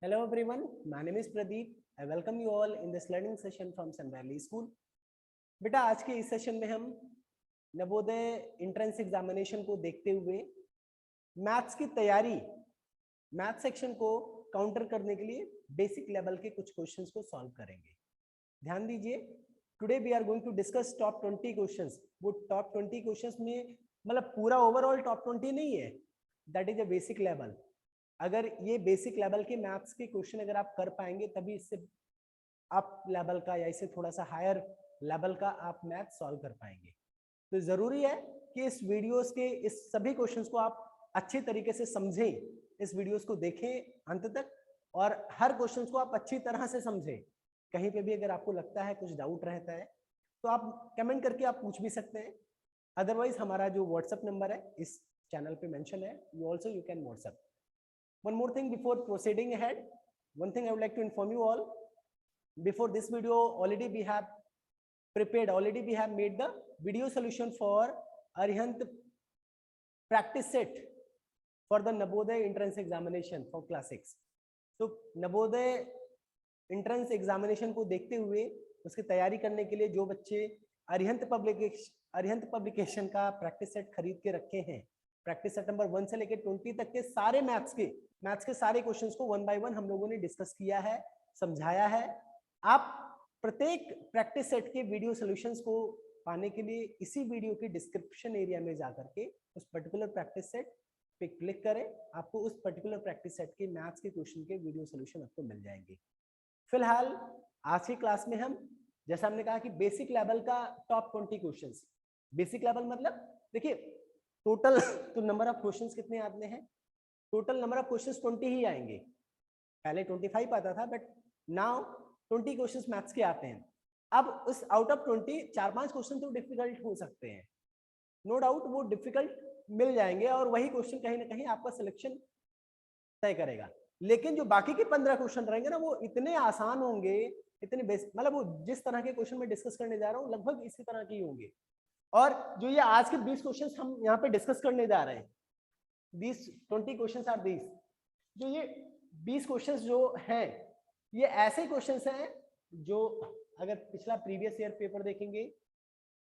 Hello everyone, my name is Pradeep. I welcome you all in this learning session from Sun Valley School. बेटा आज के इस session में हम Navodaya entrance examination को देखते हुए मैथ्स की तैयारी, मैथ सेक्शन को काउंटर करने के लिए बेसिक लेवल के कुछ क्वेश्चंस को सॉल्व करेंगे। ध्यान दीजिए, today we are going to discuss top 20 questions. वो टॉप 20 क्वेश्चंस में मतलब पूरा ओवरऑल टॉप 20 नहीं है, that is a basic level. अगर ये बेसिक लेवल के मैथ्स के क्वेश्चन अगर आप कर पाएंगे तभी इससे अप लेवल का या इससे थोड़ा सा हायर लेवल का आप मैथ सॉल्व कर पाएंगे। तो जरूरी है कि इस वीडियोस के इस सभी क्वेश्चंस को आप अच्छे तरीके से समझें, इस वीडियोस को देखें अंत तक और हर क्वेश्चंस को आप अच्छी तरह से समझें। कहीं पे भी अगर आपको लगता है कुछ डाउट रहता है तो आप कमेंट करके आप पूछ भी सकते हैं। अदरवाइज हमारा जो व्हाट्सएप नंबर है इस चैनल पे मेंशन है, you can WhatsApp. One more thing before proceeding ahead, one thing I would like to inform you all. Before this video, already we have made the video solution for Arihant practice set for the Navodaya entrance examination for class 6. So Navodaya entrance examination को देखते हुए उसकी तैयारी करने के लिए जो बच्चे अरिहंत पब्लिकेशन का प्रैक्टिस सेट खरीद के रखे हैं, प्रैक्टिस सेट नंबर 1 से लेकर 20 तक के सारे मैथ्स के सारे क्वेश्चंस को 1 बाय 1 हम लोगों ने डिस्कस किया है, समझाया है। आप प्रत्येक प्रैक्टिस सेट के वीडियो सॉल्यूशंस को पाने के लिए इसी वीडियो के डिस्क्रिप्शन एरिया में जाकर के उस पर्टिकुलर प्रैक्टिस सेट पे क्लिक करें, आपको उस पर्टिकुलर प्रैक्टिस सेट के मैथ्स के क्वेश्चन के वीडियो सॉल्यूशन आपको मिल जाएंगे। फिलहाल आज की क्लास में हम, जैसा हमने कहा कि बेसिक लेवल का टॉप 20 क्वेश्चंस। बेसिक लेवल मतलब देखिए टोटल तो नंबर ऑफ क्वेश्चंस कितने आते हैं, टोटल नंबर ऑफ क्वेश्चंस 20 ही आएंगे। पहले 25 आता था बट नाउ 20 क्वेश्चंस मैथ्स के आते हैं। अब उस आउट ऑफ 20 4-5 क्वेश्चन तो डिफिकल्ट हो सकते हैं, नो डाउट वो डिफिकल्ट मिल जाएंगे और वही क्वेश्चन कहीं ना कहीं आपका सिलेक्शन तय करेगा। लेकिन जो बाकी के 15 क्वेश्चन रहेंगे ना वो इतने आसान होंगे, इतने मतलब वो जिस तरह के क्वेश्चन मैं डिस्कस करने जा रहा हूँ लगभग इसी तरह के ही होंगे। और जो ये आज के 20 क्वेश्चंस हम यहाँ पे डिस्कस करने जा रहे हैं, 20 क्वेश्चंस आर दीस। जो ये 20 क्वेश्चंस जो हैं ये ऐसे क्वेश्चंस हैं जो अगर पिछला प्रीवियस ईयर पेपर देखेंगे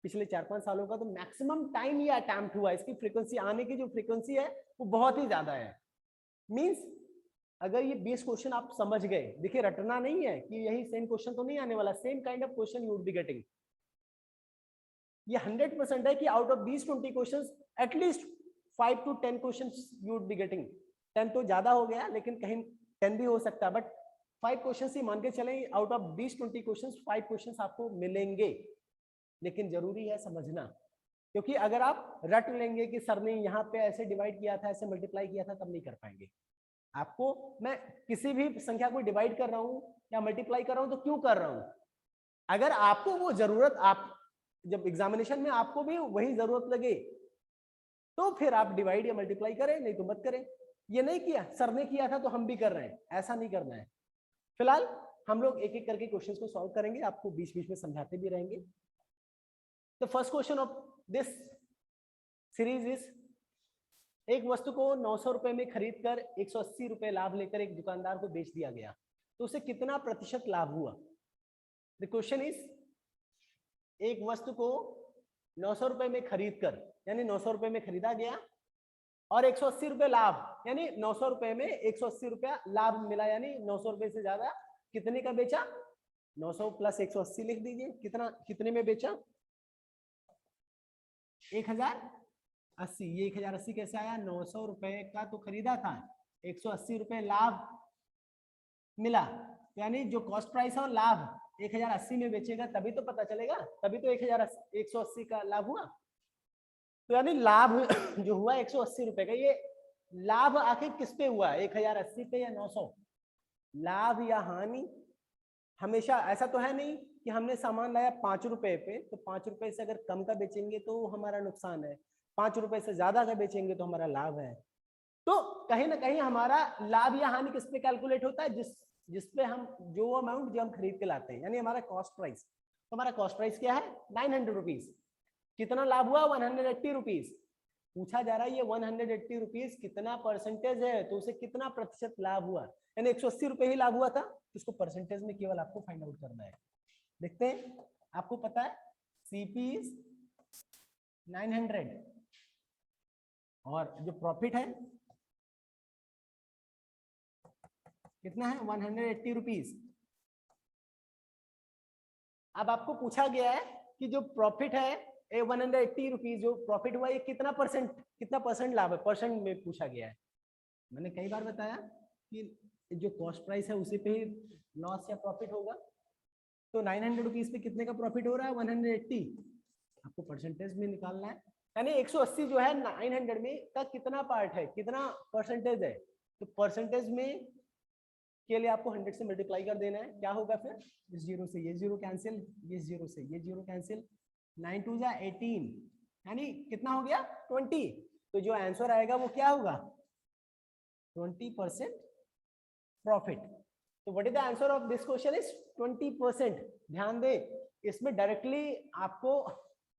पिछले 4-5 सालों का तो मैक्सिमम टाइम ये अटेम्प्ट हुआ, इसकी फ्रीक्वेंसी आने की जो फ्रीक्वेंसी है वो बहुत ही ज्यादा है। मींस अगर ये 20 क्वेश्चन आप समझ गए, देखिए रटना नहीं है कि यही सेम क्वेश्चन तो नहीं आने वाला, same kind of question you would be getting. ये 100% है कि out of these 20 questions at least 5 to 10 questions you would be getting. 10 तो ज्यादा हो गया लेकिन कहीं 10 भी हो सकता है, बट 5 क्वेश्चंस ही मान के चलें out of these 20 questions 5 questions आपको मिलेंगे। लेकिन जरूरी है समझना, क्योंकि अगर आप रट लेंगे कि सर ने यहाँ पे ऐसे डिवाइड किया था, ऐसे मल्टीप्लाई किया था, तब नहीं कर पाएंगे। आपको मैं किसी भी संख्या को डिवाइड कर रहा हूँ या मल्टीप्लाई कर रहा हूँ तो क्यों कर रहा हूँ, अगर आपको वो जरूरत, आप जब एग्जामिनेशन में आपको भी वही जरूरत लगे तो फिर आप डिवाइड या मल्टीप्लाई करें, नहीं तो मत करें। ये नहीं किया, सर ने किया था तो हम भी कर रहे हैं, ऐसा नहीं करना है। फिलहाल हम लोग एक एक करके क्वेश्चंस को सॉल्व करेंगे, आपको बीच बीच में समझाते भी रहेंगे। तो first question of this series is, एक वस्तु को 900 रुपए में खरीद कर 180 रुपए लाभ लेकर एक दुकानदार को बेच दिया गया तो उसे कितना प्रतिशत लाभ हुआ। द क्वेश्चन इज, एक वस्तु को 900 रुपए में खरीद कर, यानी 900 रुपए में खरीदा गया और 180 रुपए लाभ, यानी 900 रुपए में 180 रुपया लाभ मिला, यानी 900 रुपए से ज्यादा कितने का बेचा, 900 प्लस 180 लिख दीजिए, कितने में बेचा, 1080। ये 1080 कैसे आया, 900 रुपए का तो खरीदा था, 180 रुपए लाभ मिला, यानी जो कॉस्ट प्राइस है और लाभ 1080 में बेचेगा तभी तो पता चलेगा, तभी तो 180 का लाभ हुआ। तो यानी लाभ जो हुआ 180 रुपए का, ये लाभ आखिर किस पे हुआ, 1080 पे या 900। लाभ या हानि हमेशा ऐसा तो है नहीं कि हमने सामान लाया 5 रुपए पे तो 5 रुपए से अगर कम का बेचेंगे तो हमारा नुकसान है, 5 रुपए से ज्यादा का बेचेंगे तो हमारा लाभ है। तो कहीं ना कहीं हमारा लाभ या हानि किस पे कैलकुलेट होता है, जिसपे हम जो अमाउंट जो हम खरीद के लाते हैं, यानी हमारा कॉस्ट प्राइस। तो हमारा कॉस्ट प्राइस क्या है, 900 रुपीज। कितना लाभ हुआ, 180 रुपीज। पूछा जा रहा है ये 180 रुपीज कितना परसेंटेज है, तो उसे कितना प्रतिशत लाभ हुआ, यानी 180 रुपए ही लाभ हुआ था, इसको परसेंटेज में केवल आपको फाइंड आउट करना है। देखते हैं, आपको पता है सीपी इज 900 और जो प्रॉफिट है कितना है 180 रुपीज। अब आपको पूछा गया है कि जो प्रॉफिट है 180 रुपीज जो प्रॉफिट हुआ ये कितना परसेंट लाभ है, परसेंट में पूछा गया है। मैंने कई बार बताया कि जो कॉस्ट प्राइस है उसी पे ही लॉस या प्रॉफिट होगा। तो 900 रुपीज पे कितने का प्रॉफिट हो रहा है 180, आपको परसेंटेज में निकालना है, यानी 180 जो है 900 में का कितना पार्ट है, कितना परसेंटेज है। तो परसेंटेज में के लिए आपको 100 से मल्टीप्लाई कर देना है। क्या होगा फिर, इस जीरो से ये जीरो कैंसिल, ये जीरो से ये जीरो कैंसिल, 9 2 जा 18, यानी कितना हो गया 20। तो जो आंसर आएगा वो क्या होगा 20% प्रॉफिट। तो what is the answer of this question is 20%। ध्यान दे, इसमें डायरेक्टली आपको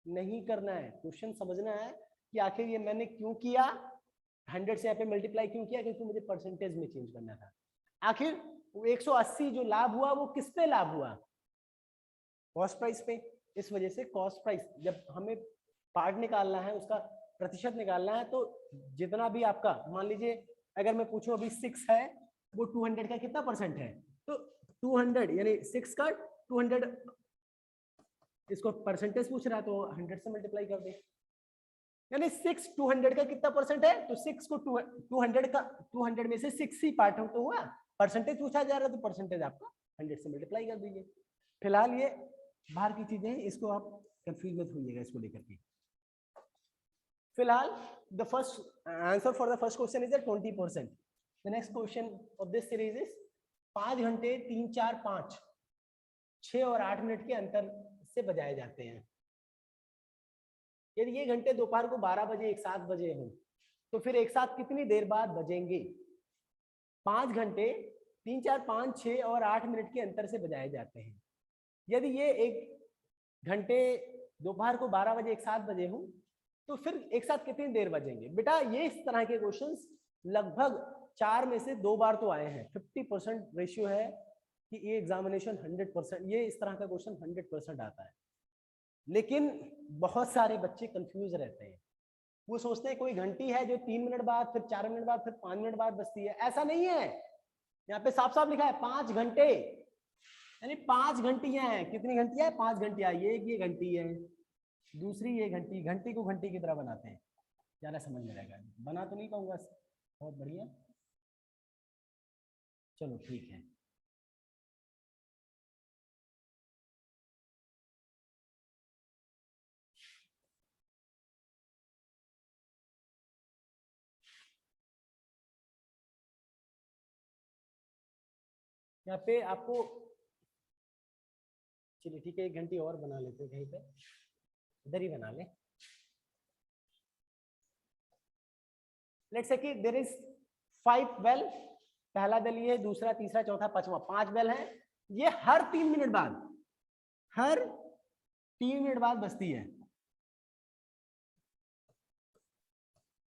नहीं करना है, क्वेश्चन समझना है कि आखिर ये मैंने क्यों किया, 100 से यहाँ पे मल्टीप्लाई क्यों किया, क्योंकि मुझे परसेंटेज में चेंज करना था। आखिर 180 जो लाभ हुआ वो किस पे लाभ हुआ, कॉस्ट प्राइस पे। इस वजह से कॉस्ट प्राइस जब हमें पार्ट निकालना है, उसका प्रतिशत निकालना है, तो जितना भी आपका मान लीजिए अगर मैं पूछूं अभी 6 है वो 200 का कितना परसेंट है, तो 200 यानी 6 का 200, इसको परसेंटेज पूछ रहा है तो 100 से मल्टीप्लाई कर दे, यानी 6 200 का कितना परसेंट है, तो 6 को 200 का 200 में से 6 ही पार्ट हो तो हुआ, परसेंटेज पूछा जा रहा है तो परसेंटेज आपका 100 से मल्टीप्लाई कर दीजिए। फिलहाल ये बाहर की चीजें हैं, इसको आप कंफ्यूज मत होइएगा इसको लेकर के। फिलहाल the first answer for the first question is 20%। The next question of this series is 5 घंटे 3 4 5 6 और 8 मिनट के अंतर से बजाए जाते हैं। यदि ये घंटे दोपहर को 12 बजे एक साथ बजे हों तो फिर एक साथ कितनी देर बाद बजेंगे। 5 घंटे 3 4 5 6 और 8 मिनट के अंतर से बजाए जाते हैं। यदि ये एक घंटे दोपहर को 12 बजे एक साथ बजे हों तो फिर एक साथ कितनी देर बजेंगे। बेटा ये इस तरह के क्वेश्चंस लगभग 4 में से 2 बार तो आए हैं। 50% रेशियो है कि ये एग्जामिनेशन 100%, ये इस तरह का क्वेश्चन 100% आता है। लेकिन बहुत सारे बच्चे कंफ्यूज रहते हैं, वो सोचते हैं कोई घंटी है जो 3 मिनट बाद फिर 4 मिनट बाद फिर 5 मिनट बाद बजती है। ऐसा नहीं है, यहाँ पे साफ साफ लिखा है 5 घंटे, यानी 5 घंटियां हैं। कितनी घंटियां हैं 5 घंटियां। ये घंटी है, दूसरी ये घंटी, घंटी को घंटी की तरह बनाते हैं, ज्यादा समझ में रहेगा। बना तो नहीं पाऊंगा, बहुत बढ़िया, चलो ठीक है। यहाँ पे आपको, चलिए ठीक है, 1 घंटी और बना लेते हैं, कहीं पे इधर ही बना ले। लेट्स से कि देयर इज 5 बेल, पहला बेल ये, दूसरा तीसरा चौथा पांचवा, 5 बेल है। ये हर 3 मिनट बाद, हर 3 मिनट बाद बजती है,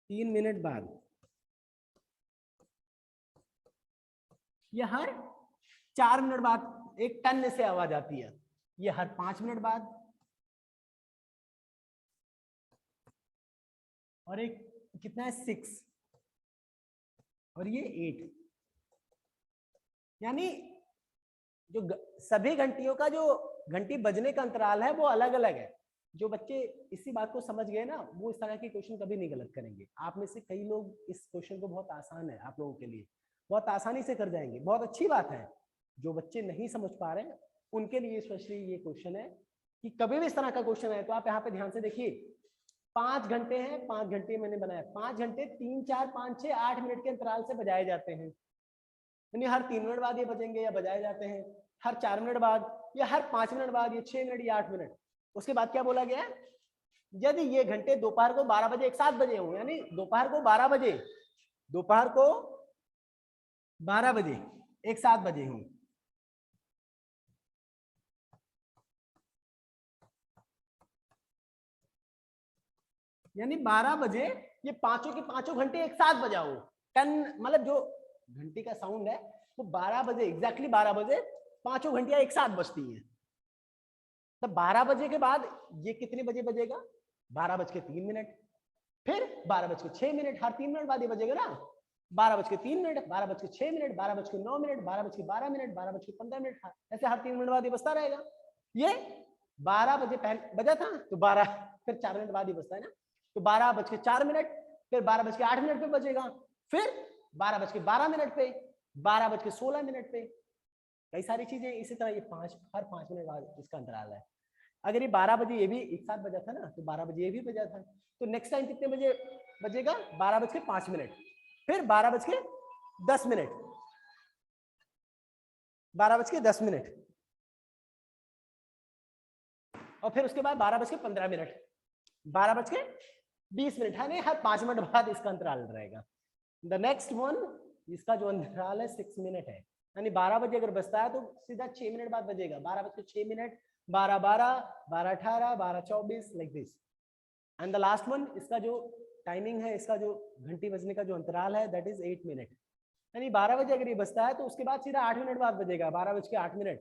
3 मिनट बाद। ये हर 4 मिनट बाद एक टन से आवाज आती है। ये हर 5 मिनट बाद, और एक कितना है 6, और ये 8। यानी जो सभी घंटियों का जो घंटी बजने का अंतराल है वो अलग अलग है। जो बच्चे इसी बात को समझ गए ना, वो इस तरह के क्वेश्चन कभी नहीं गलत करेंगे। आप में से कई लोग इस क्वेश्चन को, बहुत आसान है आप लोगों के लिए, बहुत आसानी से कर जाएंगे, बहुत अच्छी बात है। जो बच्चे नहीं समझ पा रहे हैं उनके लिए स्पेशली ये क्वेश्चन है कि कभी भी इस तरह का क्वेश्चन है तो आप यहाँ पे ध्यान से देखिए। 5 घंटे हैं, 5 घंटे मैंने बनाया, 5 घंटे 3 4 5 6 8 मिनट के अंतराल से बजाए जाते हैं। यानी हर 3 मिनट बाद ये बजेंगे या बजाए जाते हैं, हर 4 मिनट बाद या हर 5 मिनट बाद, ये 6 मिनट या 8 मिनट। उसके बाद क्या बोला गया, यदि ये घंटे दोपहर को 12 बजे एक साथ बजे हों, यानी दोपहर को 12 बजे, दोपहर को 12 बजे एक साथ बजे हों, यानी 12 बजे ये पांचों के पांचों घंटे एक साथ बजाओ। 10 मतलब जो घंटी का साउंड है वो 12 बजे एग्जैक्टली 12 बजे पांचों घंटियां एक साथ बजती हैं। तब 12 बजे के बाद ये कितने बजे बजेगा? 12:03, फिर 12:06, हर 3 मिनट बाद ये बजेगा ना। 12:03, 12:06, 12:09, 12:12, 12:15, ऐसे हर 3 मिनट बाद ये बजता रहेगा। ये 12 बजे पहले बजा था तो 12 फिर 4 मिनट बाद ही बजता है ना, तो 12:04, फिर 12:08 पे बजेगा, फिर 12:12 पे, 12:16 पे, कई सारी चीजें इसी तरह। ये हर 5 मिनट बाद इसका अंतराल है। अगर ये 12 बजे ये भी एक साथ बजा था ना, तो 12 बजे ये भी बजा था, तो नेक्स्ट टाइम कितने बजे बजेगा? 12:05, फिर 12:10, 12:10, और फिर उसके बाद 12:15, 12:20 है नहीं, हर 5 मिनट बाद इसका अंतराल रहेगा। द नेक्स्ट वन, इसका जो अंतराल है 6 मिनट है, यानी 12 बजे अगर बजता है तो सीधा 6 मिनट बाद बजेगा। 12:06, 12:12, 12:18, 12:24 like this. And the last one, इसका जो टाइमिंग है, इसका जो घंटी बजने का जो अंतराल है दैट इज 8 मिनट, यानी 12 बजे अगर ये बजता है तो उसके बाद सीधा 8 मिनट बाद बजेगा। 12:08,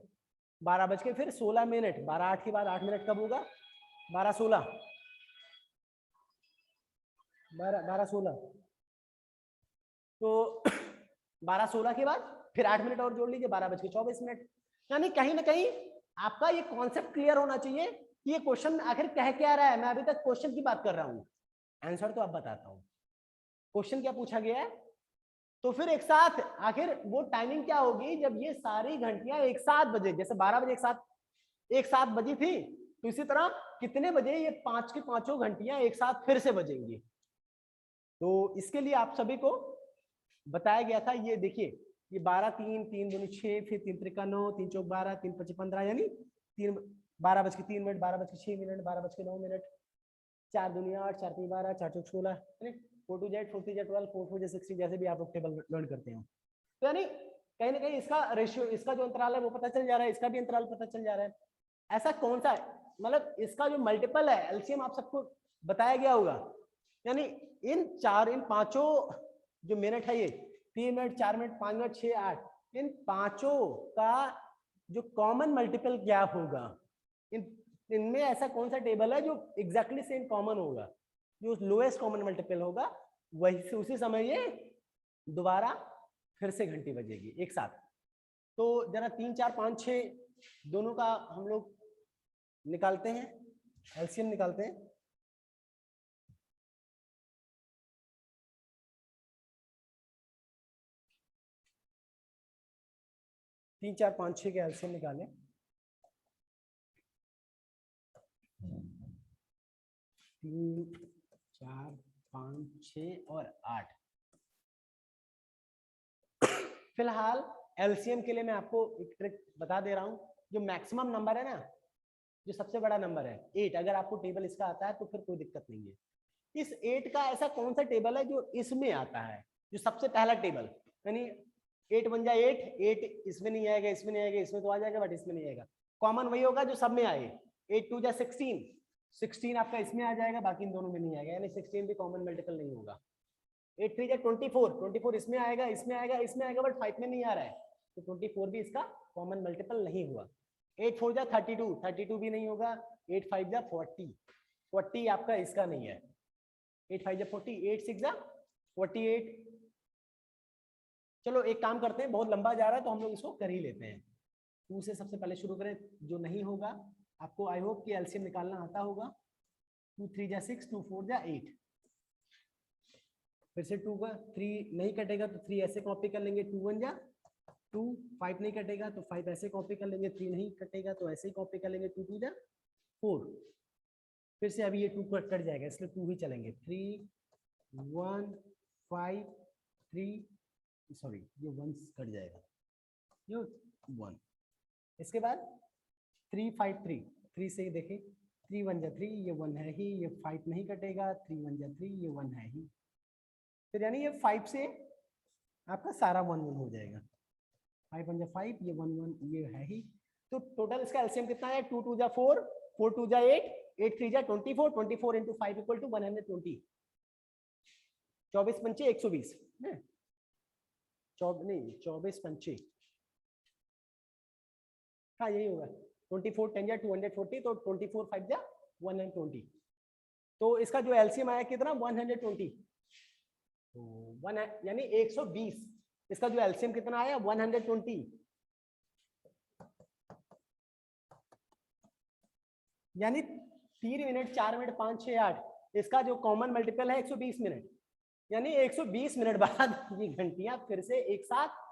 12:16, 12:08 के बाद 8 मिनट कब होगा? 12:16, 12:16, तो 12:16 के बाद फिर 8 मिनट और जोड़ लीजिए, 12:24। यानी कहीं ना कहीं आपका ये कॉन्सेप्ट क्लियर होना चाहिए कि ये क्वेश्चन आखिर कह क्या रहा है। मैं अभी तक क्वेश्चन की बात कर रहा हूं, आंसर तो अब बताता हूं। क्वेश्चन क्या पूछा गया है, तो फिर एक साथ आखिर वो टाइमिंग क्या होगी जब ये सारी घंटियां एक साथ बजे। जैसे 12 बजे एक साथ बजी थी, तो इसी तरह कितने बजे ये 5 की पांचों घंटियां एक साथ फिर से बजेंगी। तो इसके लिए आप सभी को बताया गया था, ये देखिए, ये 12, 3, 3 दूनी 6, फिर 3 त्रिका 9, 3 चौक 12, 3 पची 15, यानी 12:03, 12:06, 12:09, 4 दूनी 8, 4 तीन 12, 4 चौक 16, 4 2 Z, 4 3 Z 12, 4 4 Z 16, जैसे भी आप लोग टेबल लर्न करते हो। तो यानी कहीं ना कहीं इसका रेशियो, इसका जो अंतराल है वो पता चल जा रहा है, इसका भी अंतराल पता चल जा रहा है। ऐसा कौन सा है, मतलब इसका जो मल्टीपल है एलसीएम आप सबको बताया गया होगा। यानी इन पांचों जो मिनट है, ये 3 मिनट, 4 मिनट, 5 मिनट, 6, 8, इन पांचों का जो कॉमन मल्टीपल क्या होगा, इनमें ऐसा कौन सा टेबल है जो एग्जैक्टली सेम कॉमन होगा, जो लोएस्ट कॉमन मल्टीपल होगा, वही से उसी समय ये दोबारा फिर से घंटी बजेगी एक साथ। तो जरा 3, 4, 5, 6 दोनों का हम लोग निकालते हैं, एलसीएम निकालते हैं। तीन, चार, 5, 6 के एलसीएम निकालें। 3, 4, 5, 6 और 8। फिलहाल एलसीएम के लिए मैं आपको एक ट्रिक बता दे रहा हूं। जो मैक्सिमम नंबर है ना, जो सबसे बड़ा नंबर है 8, अगर आपको टेबल इसका आता है तो फिर कोई दिक्कत नहीं है। इस 8 का ऐसा कौन सा टेबल है जो इसमें आता है, जो सबसे पहला टेबल, यानी 8 1 जा 8, 8 इसमें नहीं आएगा, इसमें नहीं आएगा, इसमें तो आ जाएगा बट इसमें नहीं आएगा। कॉमन वही होगा जो सब में आए। 8 2 जा 16, 16 आपका इसमें आ जाएगा, बाकी इन दोनों में नहीं आएगा, यानी 16 भी कॉमन मल्टीपल नहीं होगा। 8 3 जा 24, 24 इसमें आएगा, इसमें आएगा, इसमें आएगा, बट 5 में नहीं आ रहा है, तो 24 भी इसका कॉमन मल्टीपल नहीं हुआ। 8 4 जा 32, 32 भी नहीं होगा। 8 5 जा 40, 40 आपका इसका नहीं है। 8 5 जा 40, 8 6 जा 48। चलो एक काम करते हैं, बहुत लंबा जा रहा है तो हम लोग इसको कर ही लेते हैं। 2 से सबसे पहले शुरू करें, जो नहीं होगा आपको आई होप कि एलसीएम निकालना आता होगा। 2 3 जा 6, 2 4 जा 8, फिर से 2 का 3 नहीं कटेगा तो 3 ऐसे कॉपी कर लेंगे, 2 1 जा 2, 5 नहीं कटेगा तो 5 ऐसे कॉपी कर लेंगे, 3 नहीं कटेगा तो ऐसे ही कॉपी कर लेंगे, 2 2 जा 4, फिर से अभी ये 2 कट जाएगा इसलिए 2 ही चलेंगे। 3 1 5 3, सॉरी ये 1 कट जाएगा, ये 1, इसके बाद 3 5 3, 3 से ही देखें, 3 1 जा 3, ये 1 है ही, ये 5 नहीं कटेगा, 3 1 जा 3, ये 1 है ही, फिर यानी ये 5 से आपका सारा 1 1 हो जाएगा। 5 1 जा 5, ये 1 1 ये है ही, तो टोटल इसका एलसीएम कितना है? 2 2 जा 4, 4 2 जा 8, 8 3 जा 24, 24 into 5 equal to 120। 24 पंचे 120 है, नहीं 24 पंचे, हाँ यही होगा। 24 10 या 240, तो 24 5 या 120, तो इसका जो एलसीएम आया कितना 120, तो 1 यानी 120, इसका जो एलसीएम कितना आया 120, यानी 3 मिनट 4 मिनट 5 6 8, इसका जो कॉमन मल्टीपल है 120 मिनट, यानी 120 मिनट बाद ये घंटियां फिर से एक साथ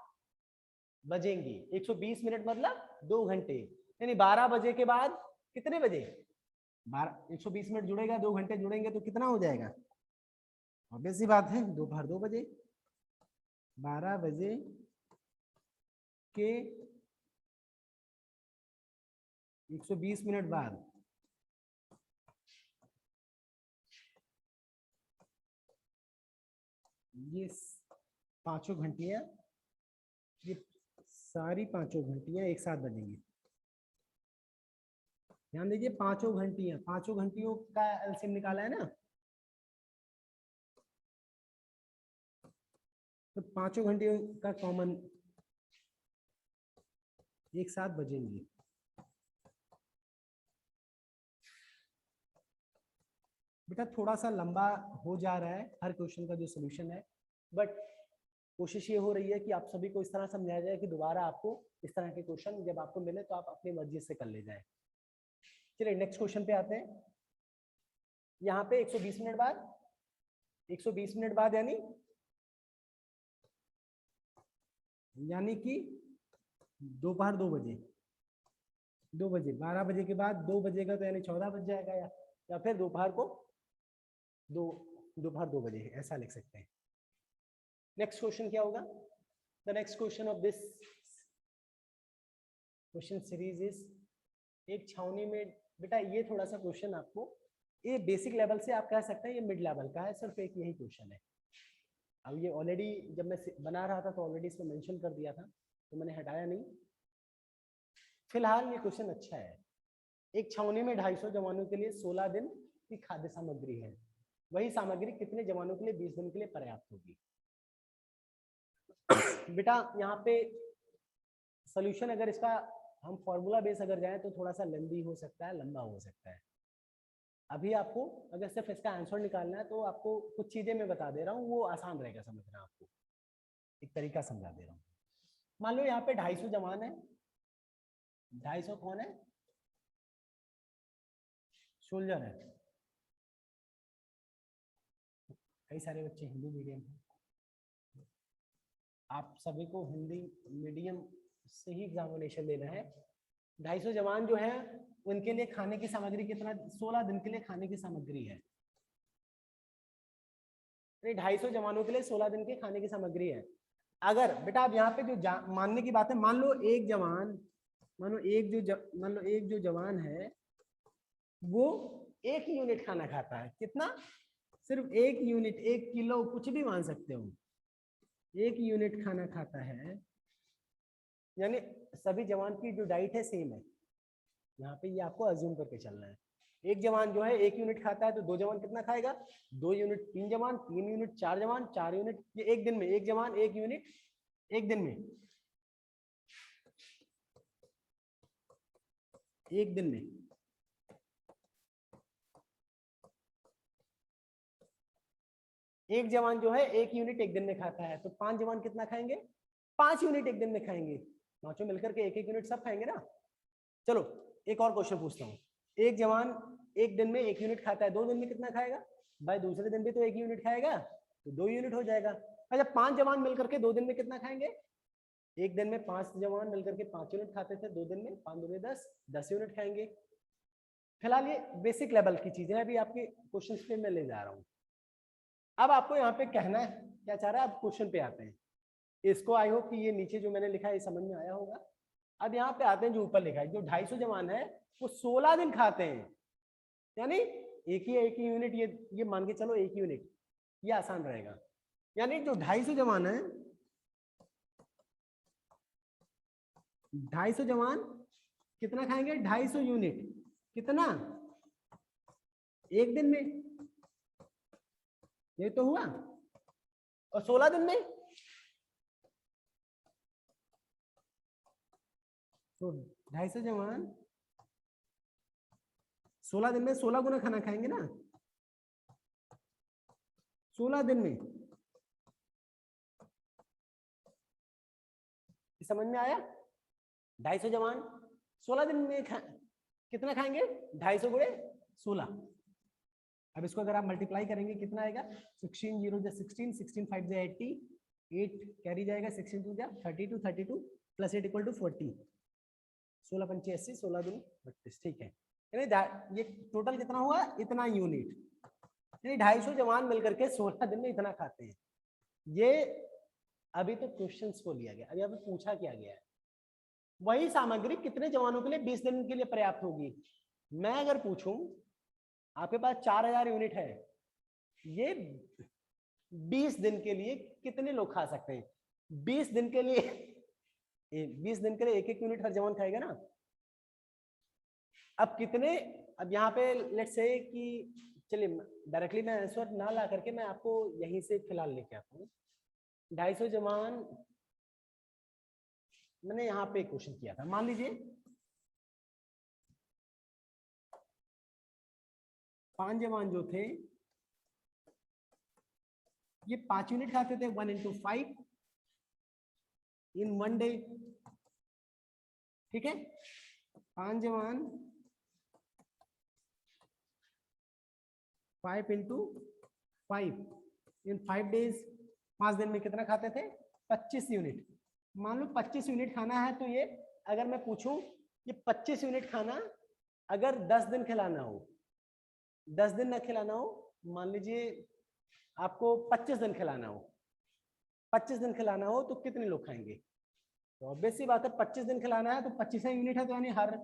बजेंगी। 120 मिनट मतलब 2 घंटे, यानी 12 बजे के बाद कितने बजे 12, 120 मिनट जुड़ेगा, 2 घंटे जुड़ेंगे तो कितना हो जाएगा, ऑब्वियस सी बात है दोपहर 2 बजे। 12 बजे के 120 मिनट बाद ये पांचों घंटियां, ये सारी पांचों घंटियां एक साथ बजेंगी। ध्यान दीजिए पांचों घंटियां, पांचों घंटियों का एलसीएम निकाला है ना, तो पांचों घंटियों का कॉमन एक साथ बजेंगी। बेटा थोड़ा सा लंबा हो जा रहा है हर क्वेश्चन का जो सोल्यूशन है, बट कोशिश ये हो रही है कि आप सभी को इस तरह समझाया जाए कि दोबारा आपको इस तरह के क्वेश्चन जब आपको मिले तो आप अपनी मर्जी से कर ले जाए। चलिए नेक्स्ट क्वेश्चन पे आते हैं। यहाँ पे 120 मिनट बाद, 120 मिनट बाद यानी कि दोपहर 2 बजे, 2 बजे 12 बजे के बाद 2 बजेगा तो यानी 14 बज जाएगा, या फिर दोपहर को दोपहर 2 बजे, ऐसा लिख सकते हैं। नेक्स्ट क्वेश्चन क्या होगा, the next question of this question series is, एक छावनी में, बेटा ये थोड़ा सा क्वेश्चन आपको, ये बेसिक लेवल से आप कह सकते हैं ये मिड लेवल का है, सिर्फ एक यही क्वेश्चन है। अब ये ऑलरेडी जब मैं बना रहा था तो ऑलरेडी इसमें मेंशन कर दिया था, तो मैंने हटाया नहीं। फिलहाल ये क्वेश्चन अच्छा है। एक छावनी में 250 जवानों के लिए 16 दिन की खाद्य सामग्री है, वही सामग्री कितने जवानों के लिए 20 दिन के लिए पर्याप्त होगी। बेटा यहाँ पे सोल्यूशन अगर इसका हम फॉर्मूला बेस अगर जाएं तो थोड़ा सा लेंदी हो सकता है, लंबा हो सकता है। अभी आपको अगर सिर्फ इसका आंसर निकालना है तो आपको कुछ चीजें मैं बता दे रहा हूँ, वो आसान रहेगा समझना, आपको एक तरीका समझा दे रहा हूँ। मान लो यहाँ पे 250 जवान है, 250 कौन है, सोल्जर है। कई सारे बच्चे हिंदी मीडियम हैं, आप सभी को हिंदी मीडियम से ही एग्जामिनेशन देना है। 250 जवान जो है उनके लिए खाने की सामग्री कितना, 16 दिन के लिए खाने की सामग्री है। 250 जवानों के लिए 16 दिन की खाने की सामग्री है। अगर बेटा आप यहाँ पे जो मानने की बात है, मान लो एक जवान, मान लो एक जो जवान है वो 1 यूनिट खाना खाता है, कितना, सिर्फ 1 यूनिट, 1 किलो, कुछ भी मान सकते हो, 1 यूनिट खाना खाता है, यानी सभी जवान की जो डाइट है सेम है। यहाँ पे ये आपको अज्यूम करके चलना है। एक जवान जो है 1 यूनिट खाता है तो 2 जवान कितना खाएगा, 2 यूनिट, 3 जवान, 3 यूनिट, 4 जवान, 4 यूनिट, ये एक दिन में, एक जवान 1 यूनिट एक दिन में, एक दिन में। एक जवान जो है 1 यूनिट एक दिन में खाता है, तो 5 जवान कितना खाएंगे, 5 यूनिट एक दिन में खाएंगे। पांचों मिलकर के 1 यूनिट सब खाएंगे ना। चलो एक और क्वेश्चन पूछता हूँ। एक जवान एक दिन में 1 यूनिट खाता है, 2 दिन में कितना खाएगा, भाई दूसरे दिन भी तो 1 यूनिट खाएगा, तो 2 यूनिट हो जाएगा। अच्छा 5 जवान मिलकर के 2 दिन में कितना खाएंगे, एक दिन में 5 जवान मिलकर के 5 यूनिट खाते थे, 2 दिन में 5 दूनी 10 यूनिट खाएंगे। फिलहाल ये बेसिक लेवल की चीजें अभी आपके क्वेश्चन पे मैं ले जा रहा हूँ। अब आपको यहाँ पे कहना है क्या चाह रहा है, अब क्वेश्चन पे आते हैं। इसको आई होप कि ये नीचे जो मैंने लिखा है ये समझ में आया होगा। अब यहाँ पे आते हैं जो ऊपर लिखा है, जो 250 जवान है वो 16 दिन खाते हैं, यानी एक ही यूनिट, ये मान के चलो 1 यूनिट, ये आसान रहेगा। यानी जो 250 जवान है, 250 जवान कितना खाएंगे, 250 यूनिट, कितना, एक दिन में, ये तो हुआ। और 16 दिन में तो 250 जवान 16 दिन में 16 गुना खाना खाएंगे ना, 16 दिन में। समझ में आया? 250 जवान 16 दिन में कितना खाएंगे? 250 गुणे 16। अब इसको अगर आप मल्टीप्लाई करेंगे कितना आएगा? 16 0 16, 16 5 80, 8 कैरी जाएगा, 16 2 32, 32 प्लस 8 इक्वल टू 40, 16 पंचे 80, 16 दूनी 32। ठीक है, ये टोटल कितना हुआ? इतना यूनिट। यानी 250 जवान मिलकर के 16 दिन में इतना खाते हैं। ये अभी तो क्वेश्चंस को लिया गया, अभी अभी पूछा क्या गया है, वही सामग्री कितने जवानों के लिए 20 दिन के लिए पर्याप्त होगी। मैं अगर पूछूं आपके पास 4000 यूनिट है, ये 20 दिन के लिए कितने लोग खा सकते हैं? 20 दिन के लिए 20 दिन के लिए एक यूनिट हर जवान खाएगा ना। अब कितने, अब यहाँ पे लेट्स से कि चलिए डायरेक्टली मैं आंसर ना ला करके मैं आपको यहीं से फिलहाल लेके आता हूँ। 250 जवान मैंने यहाँ पे क्वेश्चन किया था, मान लीजिए 5 जवान जो थे ये 5 यूनिट खाते थे 1 into 5 इन 1 डे। ठीक है, 5 जवान 5 into 5 इन 5 डेज, 5 दिन में कितना खाते थे? 25 यूनिट। मान लो 25 यूनिट खाना है, तो ये अगर मैं पूछूं ये 25 यूनिट खाना अगर 10 दिन खिलाना हो, 10 दिन ना खिलाना हो, मान लीजिए आपको 25 दिन खिलाना हो, 25 दिन खिलाना हो तो कितने लोग खाएंगे? तो ऑब्वियस सी बात है 25 दिन खिलाना है तो 25 यूनिट है, तो यानी हर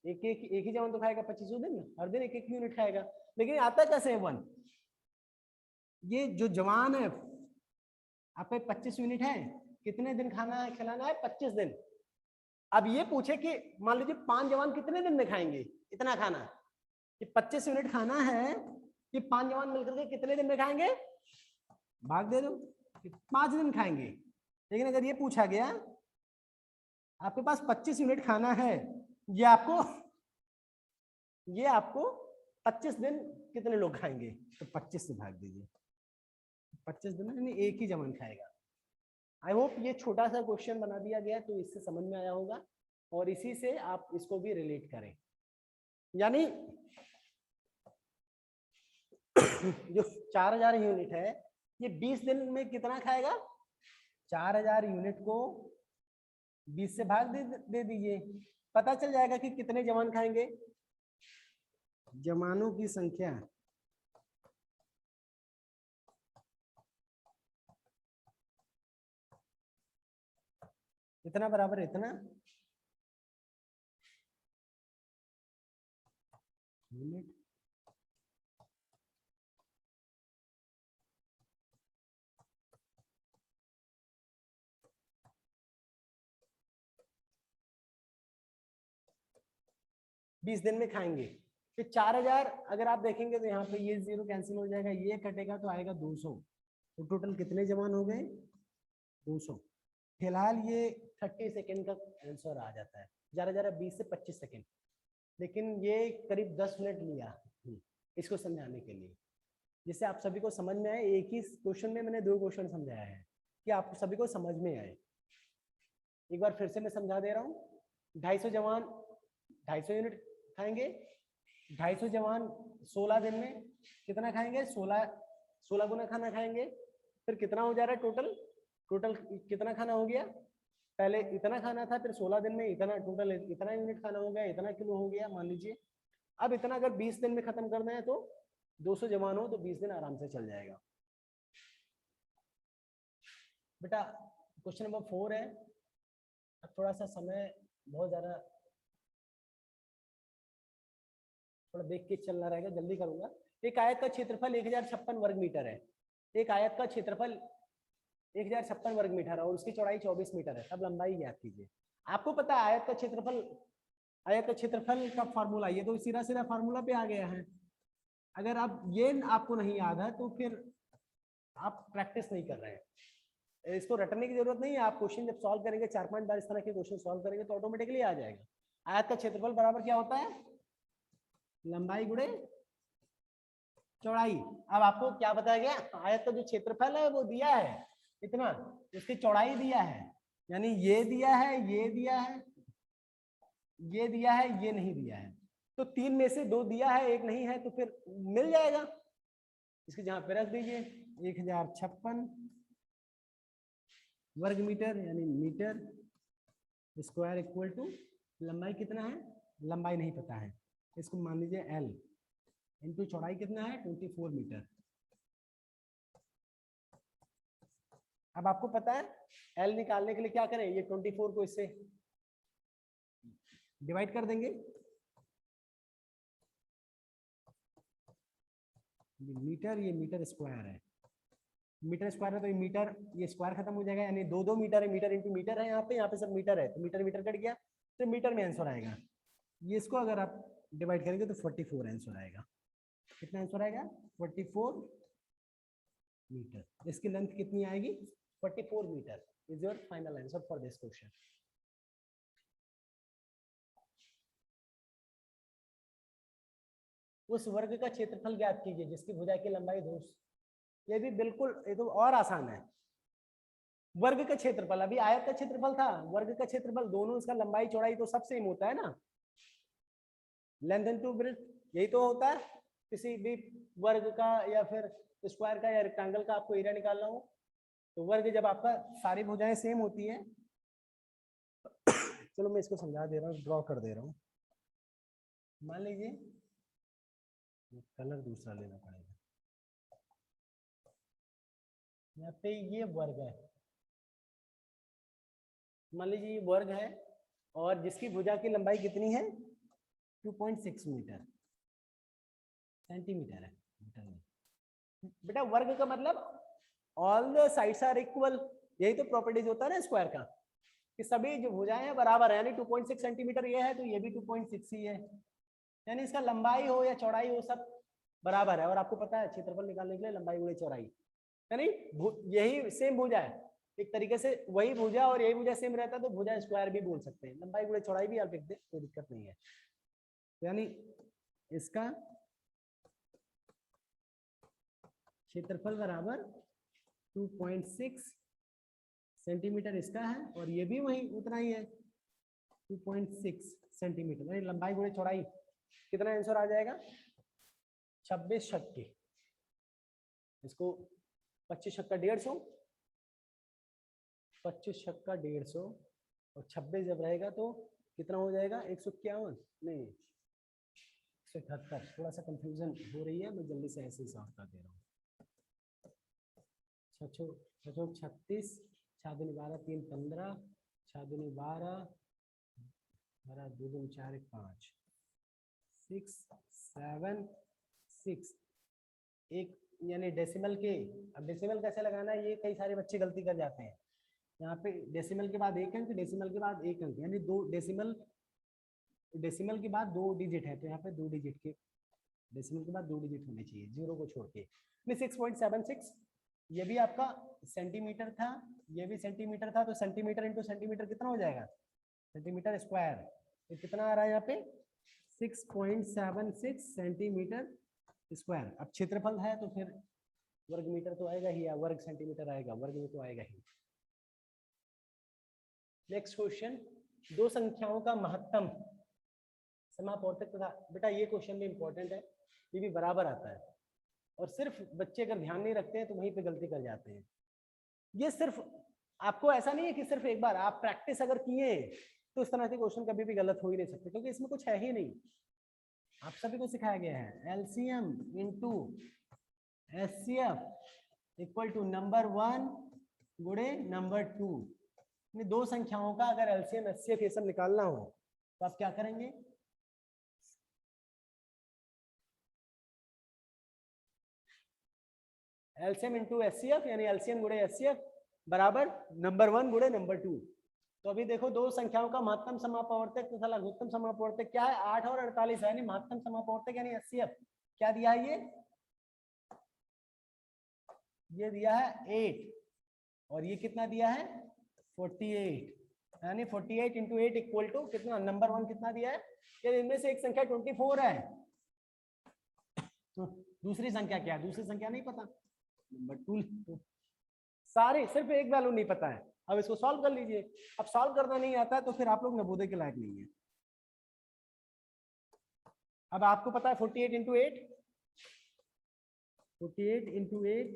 एक ही जवान तो खाएगा 25 दिन, हर दिन एक यूनिट खाएगा। लेकिन आता कैसे है 1? ये जो जवान है आप पे 25 यूनिट है, कितने दिन खाना है, खिलाना है? 25 दिन। अब ये पूछे कि मान लीजिए 5 जवान कितने दिन में खाएंगे इतना खाना, कि 25 यूनिट खाना है कि 5 जवान मिलकर के कितने दिन में खाएंगे? भाग दे दो, 5 दिन खाएंगे। लेकिन अगर ये पूछा गया आपके पास 25 यूनिट खाना है, ये आपको 25 दिन कितने लोग खाएंगे? तो 25 से भाग दीजिए, 25 दिन में एक ही जवान खाएगा। आई होप ये छोटा सा क्वेश्चन बना दिया गया तो इससे समझ में आया होगा, और इसी से आप इसको भी रिलेट करें। यानी जो 4000 यूनिट है ये 20 दिन में कितना खाएगा? 4000 यूनिट को 20 से भाग दे दीजिए, पता चल जाएगा कि कितने जवान खाएंगे। जवानों की संख्या इतना बराबर इतना यूनिट बीस दिन में खाएंगे। फिर 4000 अगर आप देखेंगे तो यहाँ पे ये 0 कैंसिल हो जाएगा, ये कटेगा तो आएगा 200। तो टोटल कितने जवान हो गए? 200। फिलहाल ये 30 सेकेंड का आंसर आ जाता है, ज़्यादा 20 से 25 सेकेंड, लेकिन ये करीब 10 मिनट लिया इसको समझाने के लिए, जिससे आप सभी को समझ में आए। एक ही क्वेश्चन में मैंने 2 क्वेश्चन समझाया है कि आप सभी को समझ में आए। एक बार फिर से मैं समझा दे रहा हूँ। 250 जवान 250 यूनिट खाएंगे, 250 जवान 16 दिन में कितना खाएंगे? 16 गुना खाना खाएंगे। फिर कितना हो जा रहा है टोटल कितना खाना हो गया? पहले इतना खाना था, फिर 16 दिन में इतना, टोटल इतना यूनिट खाना हो गया, इतना किलो हो गया मान लीजिए। अब इतना अगर 20 दिन में खत्म करना है तो 200 जवान हो तो 20 दिन आराम से चल जाएगा। बेटा क्वेश्चन नंबर 4 है। अब थोड़ा सा समय बहुत ज्यादा थोड़ा देख के चलना रहेगा, जल्दी करूंगा। एक आयत का क्षेत्रफल 1056 वर्ग मीटर है। एक आयत का क्षेत्रफल 1056 वर्ग मीटर है और उसकी चौड़ाई 24 मीटर है, तब लंबाई ज्ञात कीजिए। आपको पता है आयत का क्षेत्रफल का फॉर्मूला, ये तो सीधा सीधा फॉर्मूला पे आ गया है। अगर आप ये आपको नहीं याद है तो फिर आप प्रैक्टिस नहीं कर रहे हैं। इसको रटने की जरूरत नहीं है, आप क्वेश्चन जब सॉल्व करेंगे 4-5 बार इस तरह के क्वेश्चन सॉल्व करेंगे तो ऑटोमेटिकली आ जाएगा। आयत का क्षेत्रफल बराबर क्या होता है, लंबाई गुणे चौड़ाई। अब आपको क्या बताया गया, आयत का जो क्षेत्रफल है वो दिया है इतना, उसकी चौड़ाई दिया है, यानी ये दिया है, ये दिया है, ये दिया है, ये नहीं दिया है। तो 3 में से 2 दिया है, 1 नहीं है, तो फिर मिल जाएगा। इसके जहां पे रख दीजिए 1056 वर्ग मीटर यानी मीटर स्क्वायर इक्वल टू लंबाई कितना है, लंबाई नहीं पता है, इसको मान लीजिए L इंटू चौड़ाई कितना है 24 मीटर। अब आपको पता है L निकालने के लिए क्या करें, ये 24 को इससे डिवाइड कर देंगे, ये मीटर स्क्वायर है, मीटर स्क्वायर है तो ये मीटर, ये स्क्वायर खत्म हो जाएगा, यानी 2 मीटर है, मीटर इंटू मीटर है, यहाँ पे सब मीटर है, तो मीटर मीटर कट गया, तो मीटर में आंसर आएगा। ये इसको अगर आप डिवाइड करेंगे तो 44 आंसर आएगा। कितना आंसर आएगा, 44 मीटर। इसकी लेंथ कितनी आएगी, 44 metre is your final answer for this question. उस वर्ग का क्षेत्रफल ज्ञात कीजिए जिसकी भुजा की लंबाई 2। ये भी बिल्कुल, ये तो और आसान है। वर्ग का क्षेत्रफल, अभी आयत का क्षेत्रफल था, वर्ग का क्षेत्रफल दोनों, इसका लंबाई चौड़ाई तो सब सेम होता है ना, लेंथ इनटू ब्रेड्थ, यही तो होता है किसी भी वर्ग का या फिर स्क्वायर का या रेक्टेंगल का आपको एरिया निकालना हो। तो वर्ग जब आपका सारी भुजाएं सेम होती है, चलो मैं इसको समझा दे रहा हूँ, ड्रॉ कर दे रहा हूँ। मान लीजिए कलर दूसरा लेना पड़ेगा, यहाँ पे ये वर्ग है, मान लीजिए ये वर्ग है और जिसकी भुजा की लंबाई कितनी है 2.6 मीटर, सेंटीमीटर है, मीटर में। बेटा वर्ग का मतलब all the sides are equal, यही तो प्रॉपर्टीज होता है ना स्क्वायर का, कि सभी जो भुजाएं हैं बराबर है, यानी 2.6 सेंटीमीटर ये है तो ये भी 2.6 ही है, यानी इसका लंबाई हो या चौड़ाई हो सब बराबर है। और आपको पता है क्षेत्रफल निकालने के लिए लंबाई गुणे चौड़ाई, यानी यही सेम भुजा है एक तरीके से, वही भुजा और यही भुजा सेम रहता है तो भुजा स्क्वायर भी बोल सकते हैं, लंबाई गुणे चौड़ाई भी आप लिख दे, कोई दिक्कत नहीं है। यानी इसका क्षेत्रफल बराबर 2.6 सेंटीमीटर इसका है, और ये भी वही उतना ही है 2.6 सेंटीमीटर, यानी लंबाई गुणे चौड़ाई कितना आंसर आ जाएगा 26 छक्के, इसको 25 छक्का 150, 25 छक्का 150 और 26 जब रहेगा तो कितना हो जाएगा 151, नहीं 178, थोड़ा सा कंफ्यूजन हो रही है, मैं जल्दी से ऐसे ही सॉल्व कर दे रहा हूँ। 36, 6 दूनी 12, 3 15, 6 दूनी 12, 2 दूनी 4 5, 6 7 6, एक यानी डेसिमल के, अब डेसिमल कैसे लगाना है ये कई सारे बच्चे गलती कर जाते हैं, यहाँ पे डेसिमल के बाद 1 अंक, डेसिमल के बाद 1 अंक, यानी 2 डेसिमल के बाद 2 डिजिट है, तो यहाँ पे 2 डिजिट के, डेसिमल के बाद 2 डिजिट होने चाहिए, 0 को छोड़ के। 6.76, ये भी आपका सेंटीमीटर था, ये भी सेंटीमीटर था, तो सेंटीमीटर इंटू सेंटीमीटर कितना हो जाएगा, सेंटीमीटर स्क्वायर, तो कितना आ रहा है यहाँ पे 6.76 सेंटीमीटर स्क्वायर। अब क्षेत्रफल है तो फिर वर्ग मीटर तो आएगा ही, या वर्ग सेंटीमीटर आएगा, वर्ग में तो आएगा ही। नेक्स्ट क्वेश्चन, दो संख्याओं का महत्तम समापवर्तक तथा, बेटा ये क्वेश्चन भी इंपॉर्टेंट है, ये भी बराबर आता है, और सिर्फ बच्चे अगर ध्यान नहीं रखते हैं तो वहीं पे गलती कर जाते हैं। ये सिर्फ आपको ऐसा नहीं है कि सिर्फ एक बार आप प्रैक्टिस अगर किए तो इस तरह के क्वेश्चन कभी भी गलत हो ही नहीं सकते, क्योंकि इसमें कुछ है ही नहीं, आप सभी को सिखाया गया है LCM into HCF equal to number 1 गुणे नंबर 2। दो संख्याओं का अगर एलसीएम एचसीएफ ये सब निकालना हो तो आप क्या करेंगे, एलसीएम इंटू एचसीएफ, यानी एलसीएम गुणे एचसीएफ बराबर नंबर 1 गुणे नंबर 2। तो अभी देखो दो संख्याओं का महत्तम समापवर्तक तथा लघुत्तम समापवर्तक क्या है, 8 और 48 है, यानी महत्तम समापवर्तक यानी एचसीएफ क्या दिया है, ये ये दिया है 8 और ये कितना दिया है 48, यानी 48 इंटू 8 इक्वल टू कितना, नंबर 1 कितना दिया है, ये इनमें से एक संख्या 24 है, तो दूसरी संख्या क्या है, दूसरी संख्या नहीं पता, नंबर 2। सारे सिर्फ एक वैल्यू नहीं पता है। अब इसको सॉल्व कर लीजिए। अब सॉल्व करना नहीं आता है तो फिर आप लोग नवोदय के लायक नहीं है। अब आपको पता है 48 इंटू 8, 48 इंटू 8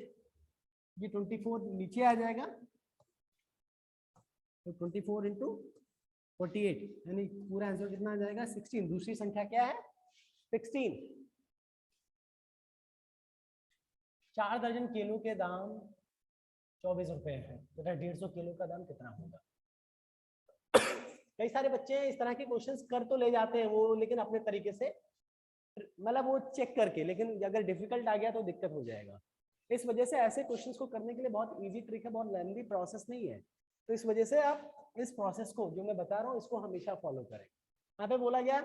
ये 24 नीचे आ जाएगा, तो 24 इंटू 48 यानी पूरा आंसर कितना आ जाएगा 16। दूसरी संख्या क्या है 16। 4 दर्जन केलों के दाम 24 रुपए है, तो 150 किलो का दाम कितना होगा। कई सारे बच्चे इस तरह के क्वेश्चंस कर तो ले जाते हैं वो, लेकिन अपने तरीके से मतलब वो चेक करके, लेकिन अगर डिफिकल्ट आ गया तो दिक्कत हो जाएगा। इस वजह से ऐसे क्वेश्चंस को करने के लिए बहुत इजी ट्रिक है, बहुत लेंथी प्रोसेस नहीं है। तो इस वजह से आप इस प्रोसेस को जो मैं बता रहा हूँ इसको हमेशा फॉलो करें। यहाँ पे बोला गया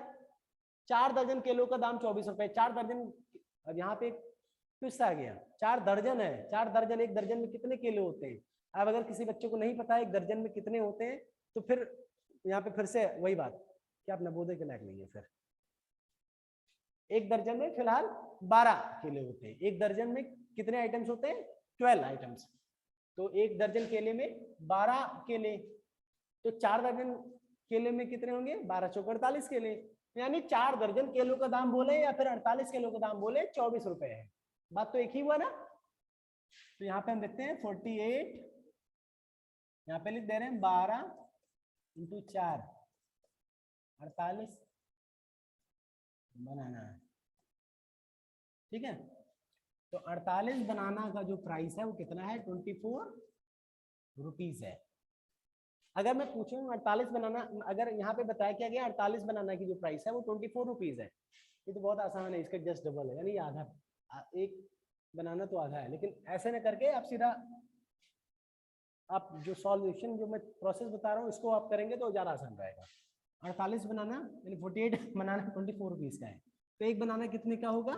4 दर्जन केलों का दाम 24 रुपए, 4 दर्जन, अब यहाँ पे ट्विस्ट आ गया, 4 दर्जन है, 4 दर्जन, एक दर्जन में कितने केले होते हैं। अब अगर किसी बच्चे को नहीं पता है एक दर्जन में कितने होते हैं, तो फिर यहाँ पे फिर से वही बात कि आप नवोदय के लायक नहीं है। फिर एक दर्जन में फिलहाल 12 केले होते हैं, एक दर्जन में कितने आइटम्स होते हैं 12 आइटम्स, तो एक दर्जन केले में 12 केले, तो 4 दर्जन केले में कितने होंगे 12 चौक 48 केले, यानी 4 दर्जन केलों का दाम बोले या फिर 48 किलो का दाम बोले 24 रुपए है। बात तो एक ही हुआ ना। तो यहाँ पे हम देखते हैं 48, यहाँ पे लिख दे रहे हैं 12 इंटू 4, 48 बनाना है, ठीक है। तो 48 बनाना का जो प्राइस है वो कितना है 24 रुपीज है। अगर मैं पूछूं 48 बनाना, अगर यहाँ पे बताया क्या गया 48 बनाना की जो प्राइस है वो 24 रुपीज है, ये तो बहुत आसान है, इसका जस्ट डबल है, यानी आधा, एक बनाना तो आधा है। लेकिन ऐसे न करके आप सीधा आप जो सॉल्यूशन जो मैं प्रोसेस बता रहा हूँ इसको आप करेंगे तो ज़्यादा आसान रहेगा। 48 बनाना यानी 48 बनाना 24 रुपीज का है, तो एक बनाना कितने का होगा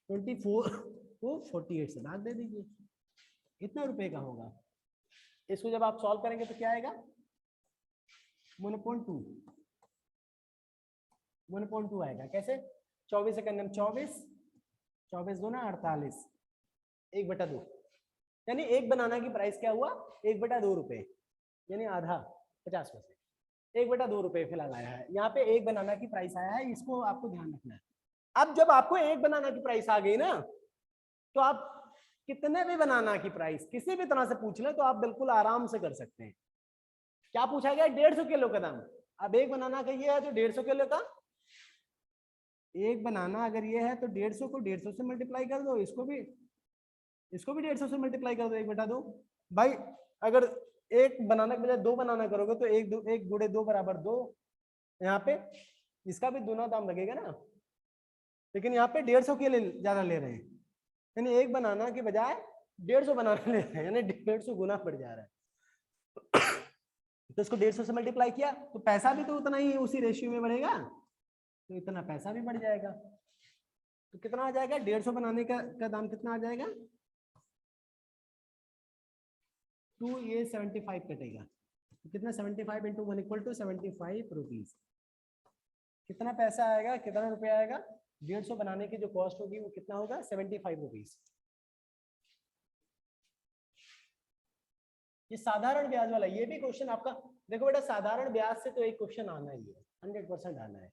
24 को 48 से भाग दे दीजिए, कितना रुपए का होगा। इसको जब आप सॉल्व करेंगे तो क्या आएगा 1/2, 1/2 आएगा। कैसे 24 सेकंड में 24, 24 2 ना 48, 1/2, यानी एक बनाना की प्राइस क्या हुआ 1/2 रुपए, यानी आधा 50 पैसे, 1/2 रुपए फिलहाल आया है। यहाँ पे एक बनाना की प्राइस आया है, इसको आपको ध्यान रखना है। अब जब आपको एक बनाना की प्राइस आ गई ना, तो आप कितने भी बनाना की प्राइस किसी भी तरह से पूछ ले तो आप बिल्कुल आराम से कर सकते हैं। क्या पूछा गया 150 किलो का दाम, अब एक बनाना का ये है तो 150 किलो का, एक बनाना अगर ये है तो 150 को 150 से मल्टीप्लाई कर दो, इसको भी 150 से मल्टीप्लाई कर दो, 1/2 भाई। अगर एक बनाना के बजाय 2 बनाना करोगे तो 1 गुणे 2 बराबर 2, यहाँ पे इसका भी दूना दाम लगेगा ना, लेकिन यहाँ पे 150 के लिए ज्यादा ले रहे हैं, यानी एक बनाना के बजाय 150 बनाना ले रहे हैं, यानी 150 गुना बढ़ जा रहा है। तो इसको 150 से मल्टीप्लाई किया तो पैसा भी तो उतना ही उसी रेशियो में बढ़ेगा, तो इतना पैसा भी बढ़ जाएगा। तो कितना आ जाएगा 150 बनाने का दाम कितना आ जाएगा 2, ये 75 कटेगा, तो कितना 75 इंटू 1 इक्वल टू 75 रुपीज। कितना पैसा आएगा, कितना रुपया आएगा 150 बनाने की जो कॉस्ट होगी वो कितना होगा 75 रुपीज। ये साधारण ब्याज वाला, ये भी क्वेश्चन आपका देखो बेटा, साधारण ब्याज से तो एक क्वेश्चन आना ही है, 100% आना है।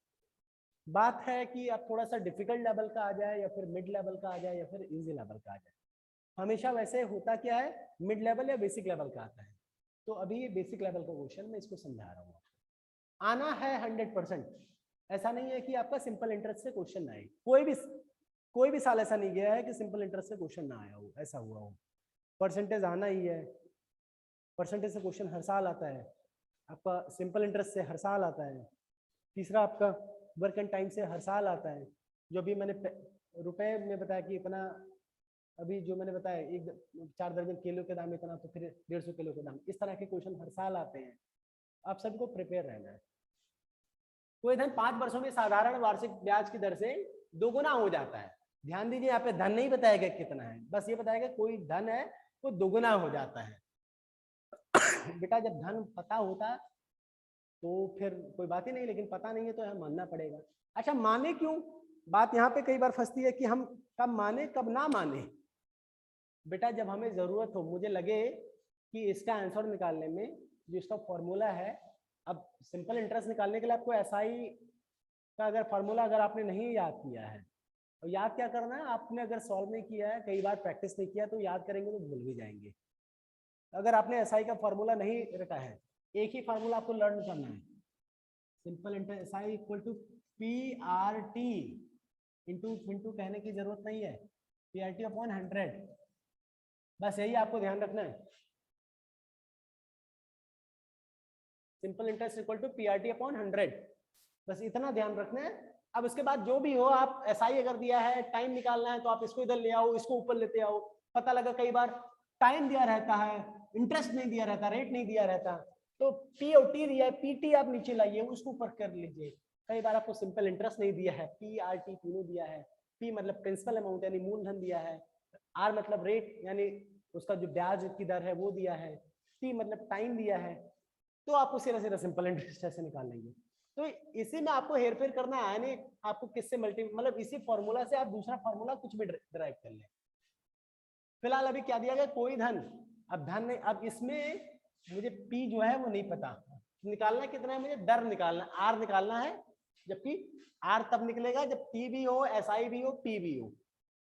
बात है कि आप थोड़ा सा डिफिकल्ट लेवल का आ जाए या फिर मिड लेवल का आ जाए या फिर इजी लेवल का आ जाए। हमेशा वैसे होता क्या है मिड लेवल या बेसिक लेवल का आता है, तो अभी ये बेसिक लेवल का क्वेश्चन मैं इसको समझा रहा हूँ। आना है 100%, ऐसा नहीं है कि आपका सिंपल इंटरेस्ट से क्वेश्चन ना आए। कोई भी साल ऐसा नहीं गया है कि सिंपल इंटरेस्ट से क्वेश्चन ना आया हो, ऐसा हुआ हो। परसेंटेज आना ही है, परसेंटेज से क्वेश्चन हर साल आता है, आपका सिंपल इंटरेस्ट से हर साल आता है। तीसरा आपका वर्क एंड टाइम से हर साल आता है, जो भी मैंने रुपए में बताया कि इतना, अभी जो मैंने बताया 4 दर्जन केलों के दाम इतना, तो फिर 150 किलो के दाम, इस तरह के क्वेश्चन हर साल आते हैं। आप सबको प्रिपेयर रहना है। कोई धन 5 वर्षों में साधारण वार्षिक ब्याज की दर से 2 गुना हो जाता है, ध्यान दीजिए, यहाँ पे धन नहीं बताएगा कितना है, बस ये बताएगा कोई धन है वो दोगुना हो जाता है। बेटा जब धन पता होता तो फिर कोई बात ही नहीं, लेकिन पता नहीं है तो हमें मानना पड़ेगा। अच्छा माने क्यों, बात यहाँ पे कई बार फंसती है कि हम कब माने कब ना माने। बेटा जब हमें जरूरत हो, मुझे लगे कि इसका आंसर निकालने में जो इसका फॉर्मूला है, अब सिंपल इंटरेस्ट निकालने के लिए आपको एसआई का अगर फॉर्मूला अगर आपने नहीं याद किया है, तो याद क्या करना है, आपने अगर सॉल्व नहीं किया है, कई बार प्रैक्टिस नहीं किया, तो याद करेंगे तो भूल भी जाएंगे। अगर आपने एसआई का फॉर्मूला नहीं रखा है, एक ही फॉर्मूला आपको लर्न करना है, simple interest SI equal to P R T into कहने की जरूरत नहीं है, पी आर टी अपॉन 100, बस यही आपको ध्यान रखना है। Simple interest equal to P R T upon 100, बस इतना ध्यान रखना है। अब उसके बाद जो भी हो, आप एसआई अगर दिया है, टाइम निकालना है, तो आप इसको इधर ले आओ, इसको ऊपर लेते आओ। पता लगा कई बार टाइम दिया रहता है, इंटरेस्ट नहीं दिया रहता, रेट नहीं दिया रहता, तो पी और टी दिया है, पीटी आप नीचे लाइए, उसको ऊपर कर लीजिए। कई बार आपको सिंपल इंटरेस्ट नहीं दिया है, पी आर टी तीनों दिया है, पी मतलब प्रिंसिपल अमाउंट यानी मूलधन दिया है, आर मतलब रेट यानी उसका जो ब्याज की दर है वो दिया है, टी मतलब टाइम दिया है, तो आप उसी तरह से सिंपल इंटरेस्ट ऐसे निकाल लेंगे। तो इसी में आपको हेर फेर करना है नहीं, आपको किससे मल्टी मतलब इसी फॉर्मूला से आप दूसरा फॉर्मूला कुछ भी ड्राइव कर लें। फिलहाल अभी क्या दिया गया, कोई धन, अब धन नहीं, अब इसमें मुझे पी जो है वो नहीं पता, निकालना कितना है, मुझे दर निकालना, आर निकालना है, जबकि आर तब निकलेगा जब टी भी हो, एस आई भी हो, पी भी हो,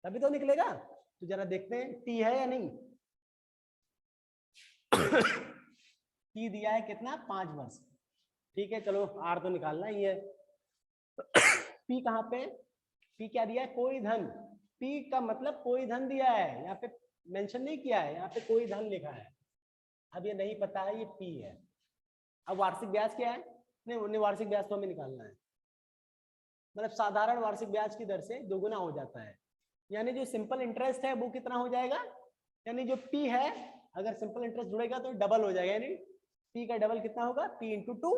तभी तो निकलेगा। तो जरा देखते हैं टी है या नहीं। टी दिया है कितना, 5 वर्ष, ठीक है, चलो आर तो निकालना ही है। पी कहाँ पे, पी क्या दिया है, कोई धन, पी का मतलब कोई धन दिया है, यहाँ पे मेंशन नहीं किया है, यहाँ पे कोई धन लिखा है, अब ये नहीं पता है ये पी है। अब वार्षिक ब्याज क्या है, नहीं उन्हें वार्षिक ब्याज तो हमें निकालना है, मतलब साधारण वार्षिक ब्याज की दर से दोगुना हो जाता है, यानी जो सिंपल इंटरेस्ट है वो कितना हो जाएगा, यानी जो पी है अगर सिंपल इंटरेस्ट जुड़ेगा तो डबल हो जाएगा, यानी पी का डबल कितना होगा, पी इंटू 2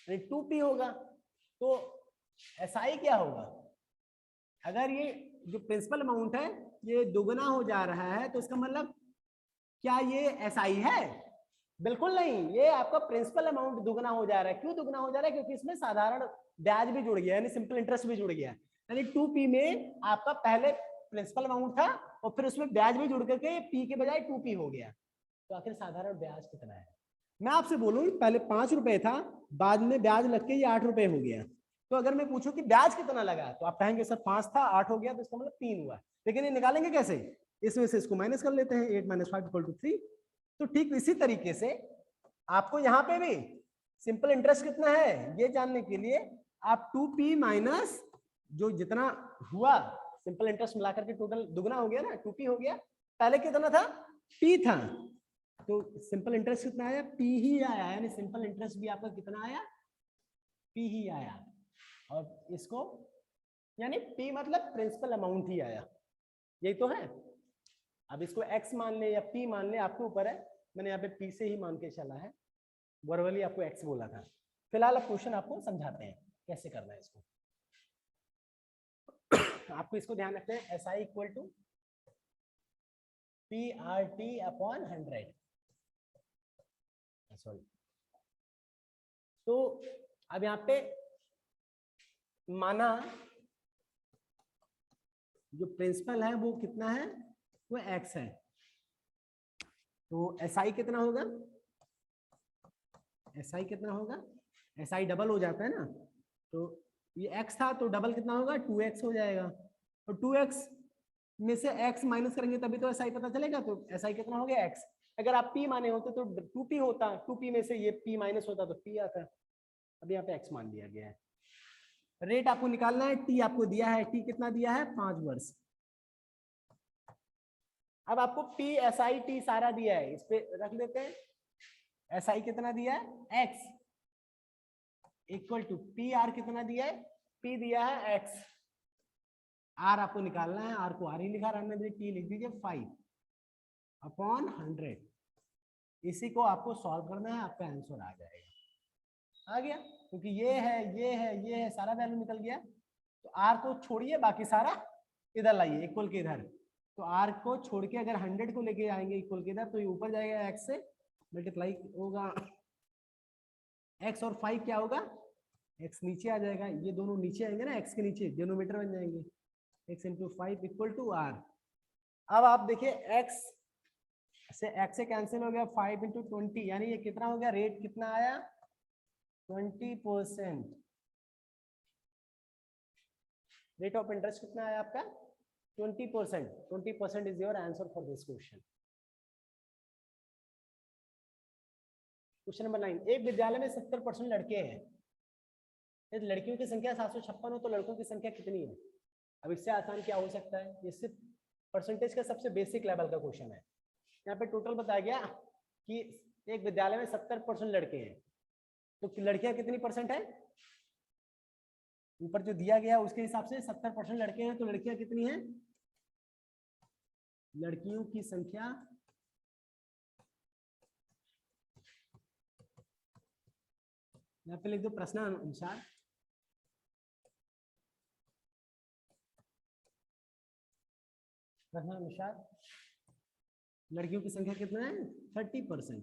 यानी 2p होगा। तो एसआई क्या होगा, अगर ये जो प्रिंसिपल अमाउंट है ये दोगुना हो जा रहा है, तो इसका मतलब क्या ये एसआई है, बिल्कुल नहीं, ये आपका प्रिंसिपल अमाउंट दुगना हो जा रहा है। क्यों दुगना हो जा रहा है, क्योंकि इसमें साधारण ब्याज भी जुड़ गया, यानी सिंपल इंटरेस्ट भी जुड़ गया, यानी 2p में आपका पहले प्रिंसिपल अमाउंट था और फिर उसमें ब्याज भी जुड़ करके p के बजाय 2p हो गया। तो आखिर साधारण ब्याज कितना है, मैं आपसे बोलूं पहले 5 रुपए था, बाद में ब्याज लग के ये 8 रुपए हो गया। तो अगर मैं पूछूं कि ब्याज कितना लगा, तो आप कहेंगे सर 5 था 8 हो गया, तो इसका मतलब 3 हुआ, लेकिन ये निकालेंगे कैसे, इसमें से इसको माइनस कर लेते हैं, 8 - 5 = 3। तो ठीक इसी तरीके से आपको यहाँ पे भी सिंपल इंटरेस्ट कितना है ये जानने के लिए आप 2p माइनस जो जितना हुआ सिंपल इंटरेस्ट मिलाकर के टोटल दुगना हो गया ना, 2p हो गया, पहले कितना था, p था, तो सिंपल इंटरेस्ट कितना आया, p ही आया, यानी सिंपल इंटरेस्ट भी आपका कितना आया, p ही आया, और इसको यानी p मतलब प्रिंसिपल अमाउंट ही आया, यही तो है। अब इसको x मान ले या p मान ले, आपके ऊपर है, मैंने यहाँ पे p से ही मान के चला है, वर्बली आपको x बोला था। फिलहाल अब क्वेश्चन आपको समझाते हैं कैसे करना है इसको। आपको इसको ध्यान रखना है, SI equal to PRT upon 100, sorry. तो अब यहाँ पे माना जो प्रिंसिपल है वो कितना है, वो x है, तो SI कितना होगा, SI कितना होगा, SI डबल हो जाता है ना, तो ये x था तो डबल कितना होगा, 2x हो जाएगा, और 2x में से x माइनस करेंगे तभी तो SI पता चलेगा, तो SI कितना हो गया x। अगर आप p माने होते तो 2p होता, 2p में से ये p माइनस होता तो p आता, अब यहाँ पे x मान दिया गया है। रेट आपको निकालना है, t आपको दिया है, t कितना दिया है, 5 वर्ष। अब आपको p SI t सारा दिया है, इस पे रख देते हैं, SI कितना दिया है x equal to P R कितना दिया है, p दिया है x, r आपको निकालना है, r को r ही लिखा, रहने दीजिए, t लिख दीजिए 5 अपॉन 100, इसी को आपको सॉल्व करना है, आपका आंसर आ जाएगा, आ गया, क्योंकि ये है ये है ये है, सारा वैल्यू निकल गया, तो r को छोड़िए बाकी सारा इधर लाइए इक्वल के इधर, तो आर को छोड़ के अगर 100 को लेके आएंगे इक्वल के इधर, तो ये ऊपर जाएगा x से मल्टीप्लाई होगा x, और 5 क्या होगा, x नीचे आ जाएगा, ये दोनों नीचे आएंगे ना, x के नीचे डिनोमिनेटर बन जाएंगे, x into 5 equal to r। अब आप देखिए x से कैंसिल हो गया, 5 इंटू 20, यानी ये कितना हो गया, रेट कितना आया 20%। रेट ऑफ इंटरेस्ट कितना आया आपका 20%। 20% is your answer for this question. Question number 9, एक विद्यालय में 70% लड़के हैं, यदि लड़कियों की संख्या 756 हो तो लड़कों की संख्या कितनी है। अब इससे आसान क्या हो सकता है, ये सिर्फ परसेंटेज का सबसे बेसिक लेवल का क्वेश्चन है। यहाँ पे टोटल बताया गया कि एक विद्यालय में 70% लड़के हैं, तो लड़कियां कितनी परसेंट है, ऊपर जो दिया गया उसके हिसाब से 70% लड़के हैं, तो लड़कियां कितनी हैं, लड़कियों की संख्या यहाँ पे लिख दो प्रश्नानुसार, प्रश्नानुसार लड़कियों की संख्या कितना है 30%।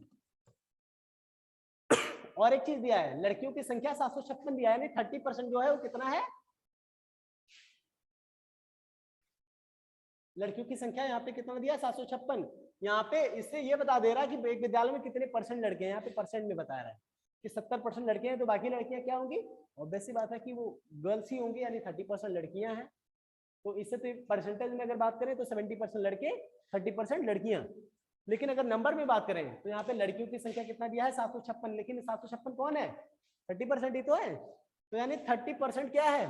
और एक चीज दिया है, लड़कियों की संख्या 756 दिया है, यानी 30% जो है वो कितना है, लड़कियों की संख्या यहाँ पे कितना दिया 756। यहाँ पे इससे ये बता दे रहा है कि एक विद्यालय में कितने परसेंट लड़के हैं, यहाँ पे परसेंट में बता रहा है कि 70% लड़के हैं, तो बाकी लड़कियां क्या होंगी, ऑब्वियस सी बात है कि वो गर्ल्स ही होंगी, यानी 30% लड़कियां हैं। तो इससे तो परसेंटेज में अगर बात करें तो 70% लड़के 30% लड़कियां। लेकिन अगर नंबर में बात करें तो यहाँ पे लड़कियों की संख्या कितना दिया है 756, लेकिन 756 कौन है 30% ही तो है, तो यानी 30% क्या है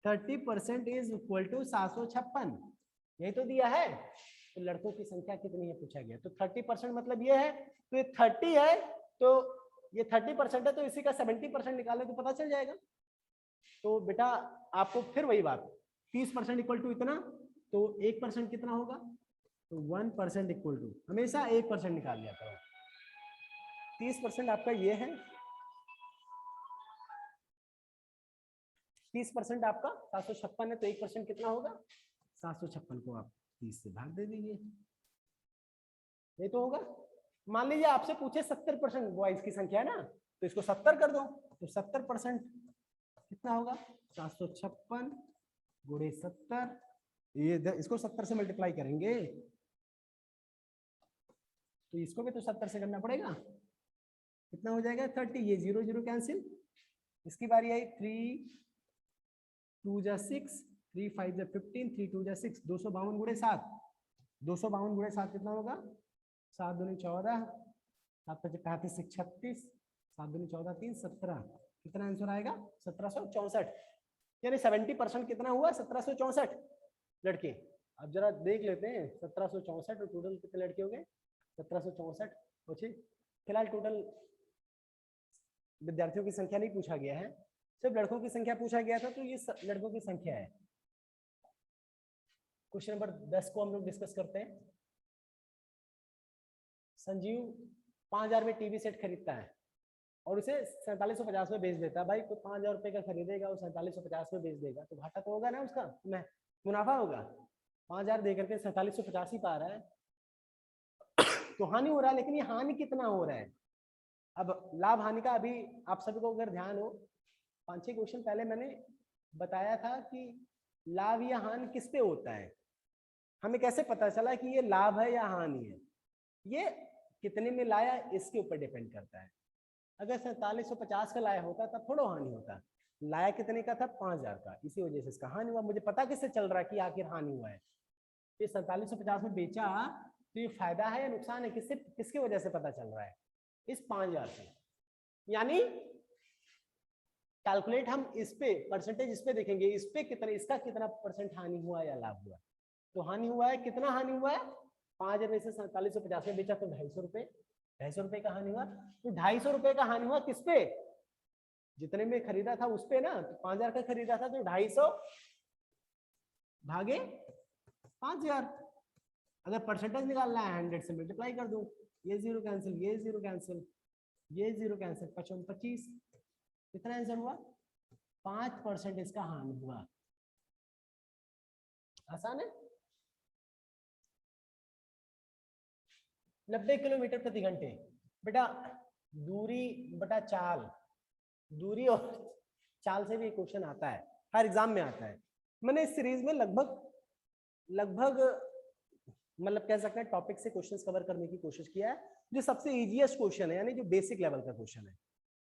30% इज इक्वल टू 756, यही तो दिया है। तो लड़कों की संख्या कितनी है पूछा गया, तो 30% मतलब ये है, तो ये 30 है, तो ये 30% है, तो इसी का 70% निकाले तो पता चल जाएगा। तो बेटा आपको फिर वही बात, 30% इक्वल टू इतना, तो 1% कितना होगा, तो 1% इक्वल टू हमेशा 1% निकाल लिया करो। 30% आपका ये है, 30% आपका 756 है, तो 1% कितना होगा 756 को आप 30 से भाग दे दीजिए, ये तो होगा। मान लीजिए आपसे पूछे 70% बॉयज की संख्या है ना, तो इसको 70 कर दो, तो 70% कितना होगा 756 गुणे 70, ये इसको 70 से मल्टीप्लाई करेंगे, तो इसको भी तो 70 से करना पड़ेगा, कितना हो जाएगा 30, ये 0 0 कैंसिल, इसकी बारी आई 3 2 जा 6, 3 5 जा 15, 3 2 जा 6, 252 गुणे 7, 252 गुणे 7 कितना होगा 7 दूनी 14, 7 5 35 36, 7 दूनी 14 3 17, कितना आंसर आएगा 1764, यानी 70% कितना हुआ 1764 लड़के। अब जरा देख लेते हैं 1764 और टोटल कितने लड़के हो गए 1764। पूछे फिलहाल टोटल विद्यार्थियों की संख्या नहीं पूछा गया है, सिर्फ लड़कों की संख्या पूछा गया था, तो ये लड़कों की संख्या है। क्वेश्चन नंबर 10 को हम लोग डिस्कस करते हैं। संजीव 5000 में टीवी सेट खरीदता है और उसे 4750 में बेच देता है। भाई कोई 5000 रुपए का खरीदेगा और 4750 में बेच देगा, तो घाटा तो होगा ना उसका, मुनाफा होगा। 5000 दे करके 4750 ही पा रहा है, तो हानि हो रहा है, लेकिन ये हानि कितना हो रहा है। अब लाभ हानि का अभी आप सभी को अगर ध्यान हो, 5-6 क्वेश्चन पहले मैंने बताया था कि लाभ या हानि किस पे होता है, हमें कैसे पता चला कि ये लाभ है या हानि है, ये कितने में लाया इसके ऊपर डिपेंड करता है। अगर 4750 का लाया होता तब थोड़ा हानि होता, लाया कितने का था 5000 का, इसी वजह से इसका हानि हुआ। मुझे पता किससे चल रहा है कि आखिर हानि हुआ है, ये 4750 में बेचा, तो ये फायदा है या नुकसान है, किससे किसकी वजह से पता चल रहा है, इस 5000 से। यानी कैलकुलेट हम इस पे परसेंटेज इस पे देखेंगे, इस पे कितना, इसका कितना परसेंट हानि हुआ या लाभ हुआ। तो हानि हुआ है, कितना हानि हुआ है 5000 में से 4750 में बेचा तो 250 रुपए, 250 रुपए का हानि हुआ। तो 250 रुपए का हानि हुआ किस पे, जितने में खरीदा था उस पे ना, तो 5000 का खरीदा था, तो 250 भागे 5000। अगर परसेंटेज निकालना है 100 से मल्टीप्लाई कर दो, ये 0 कैंसिल, ये 0 कैंसिल, ये 0 कैंसिल, 55 25, कितना आंसर हुआ 5% इसका हानि हुआ। आसान है। 90 किलोमीटर प्रति घंटे। बेटा दूरी बटा चाल, दूरी और चाल से भी क्वेश्चन आता है, हर एग्जाम में आता है। मैंने इस सीरीज में लगभग मतलब कह सकते हैं टॉपिक से क्वेश्चंस कवर करने की कोशिश किया है। जो सबसे इजीएस्ट क्वेश्चन है यानी जो बेसिक लेवल का क्वेश्चन है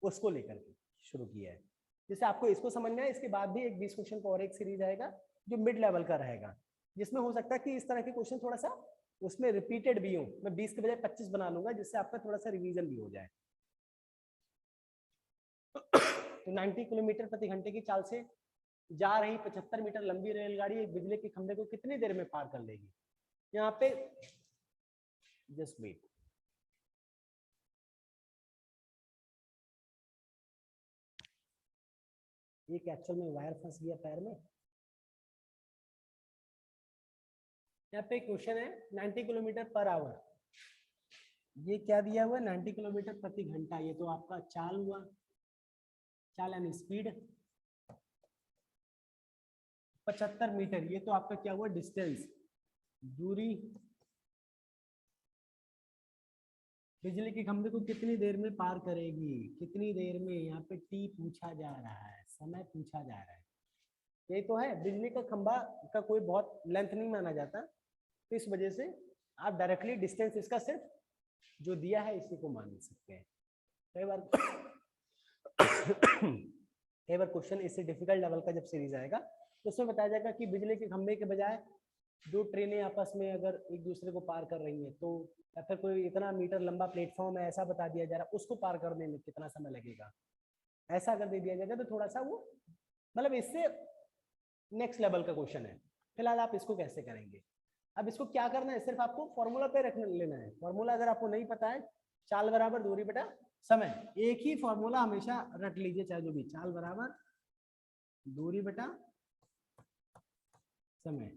उसको लेकर के शुरू किया है। जैसे आपको इसको समझना है, इसके बाद भी एक 20 क्वेश्चन का और एक सीरीज आएगा जो मिड लेवल का रहेगा, जिसमें हो सकता है कि इस तरह के क्वेश्चन थोड़ा सा उसमें रिपीटेड भी हो। मैं 20 के बजाय 25 बना लूंगा जिससे आपका थोड़ा सा रिवीजन भी हो जाए। तो 90 किलोमीटर प्रति घंटे की चाल से जा रही 75 मीटर लंबी रेलगाड़ी एक बिजली के खंभे को कितनी देर में पार कर लेगी? यहाँ पे जस्ट वेट, एक एक्चुअल में वायर फंस गया पैर में। यहाँ पे क्वेश्चन है 90 किलोमीटर पर आवर, ये क्या दिया हुआ है 90 किलोमीटर प्रति घंटा, ये तो आपका चाल हुआ, चाल यानी स्पीड। 75 मीटर ये तो आपका क्या हुआ डिस्टेंस, दूरी। बिजली के खंभे को कितनी देर में पार करेगी, कितनी देर में, यहाँ पे टी पूछा जा रहा है, समय पूछा जा रहा है। यही तो है, बिजली का खंभा का कोई बहुत लेंथ नहीं माना जाता, तो इस वजह से आप डायरेक्टली डिस्टेंस इसका सिर्फ जो दिया है इसी को मान सकते हैं। कई बार क्वेश्चन इससे डिफिकल्ट लेवल का जब सीरीज आएगा तो उसमें बताया जाएगा कि बिजली के खंभे के बजाय दो ट्रेनें आपस में अगर एक दूसरे को पार कर रही हैं तो, या फिर कोई इतना मीटर लंबा प्लेटफॉर्म है ऐसा बता दिया जा रहा है, उसको पार करने में कितना समय लगेगा, ऐसा अगर दे दिया जाएगा तो थोड़ा सा वो मतलब इससे नेक्स्ट लेवल का क्वेश्चन है। फिलहाल आप इसको कैसे करेंगे? अब इसको क्या करना है, सिर्फ आपको फॉर्मूला पे रख लेना है। फॉर्मूला अगर आपको नहीं पता है, चाल बराबर दूरी बटा समय, एक ही फॉर्मूला हमेशा रट लीजिए, चाहे जो भी, चाल बराबर दूरी बटा समय।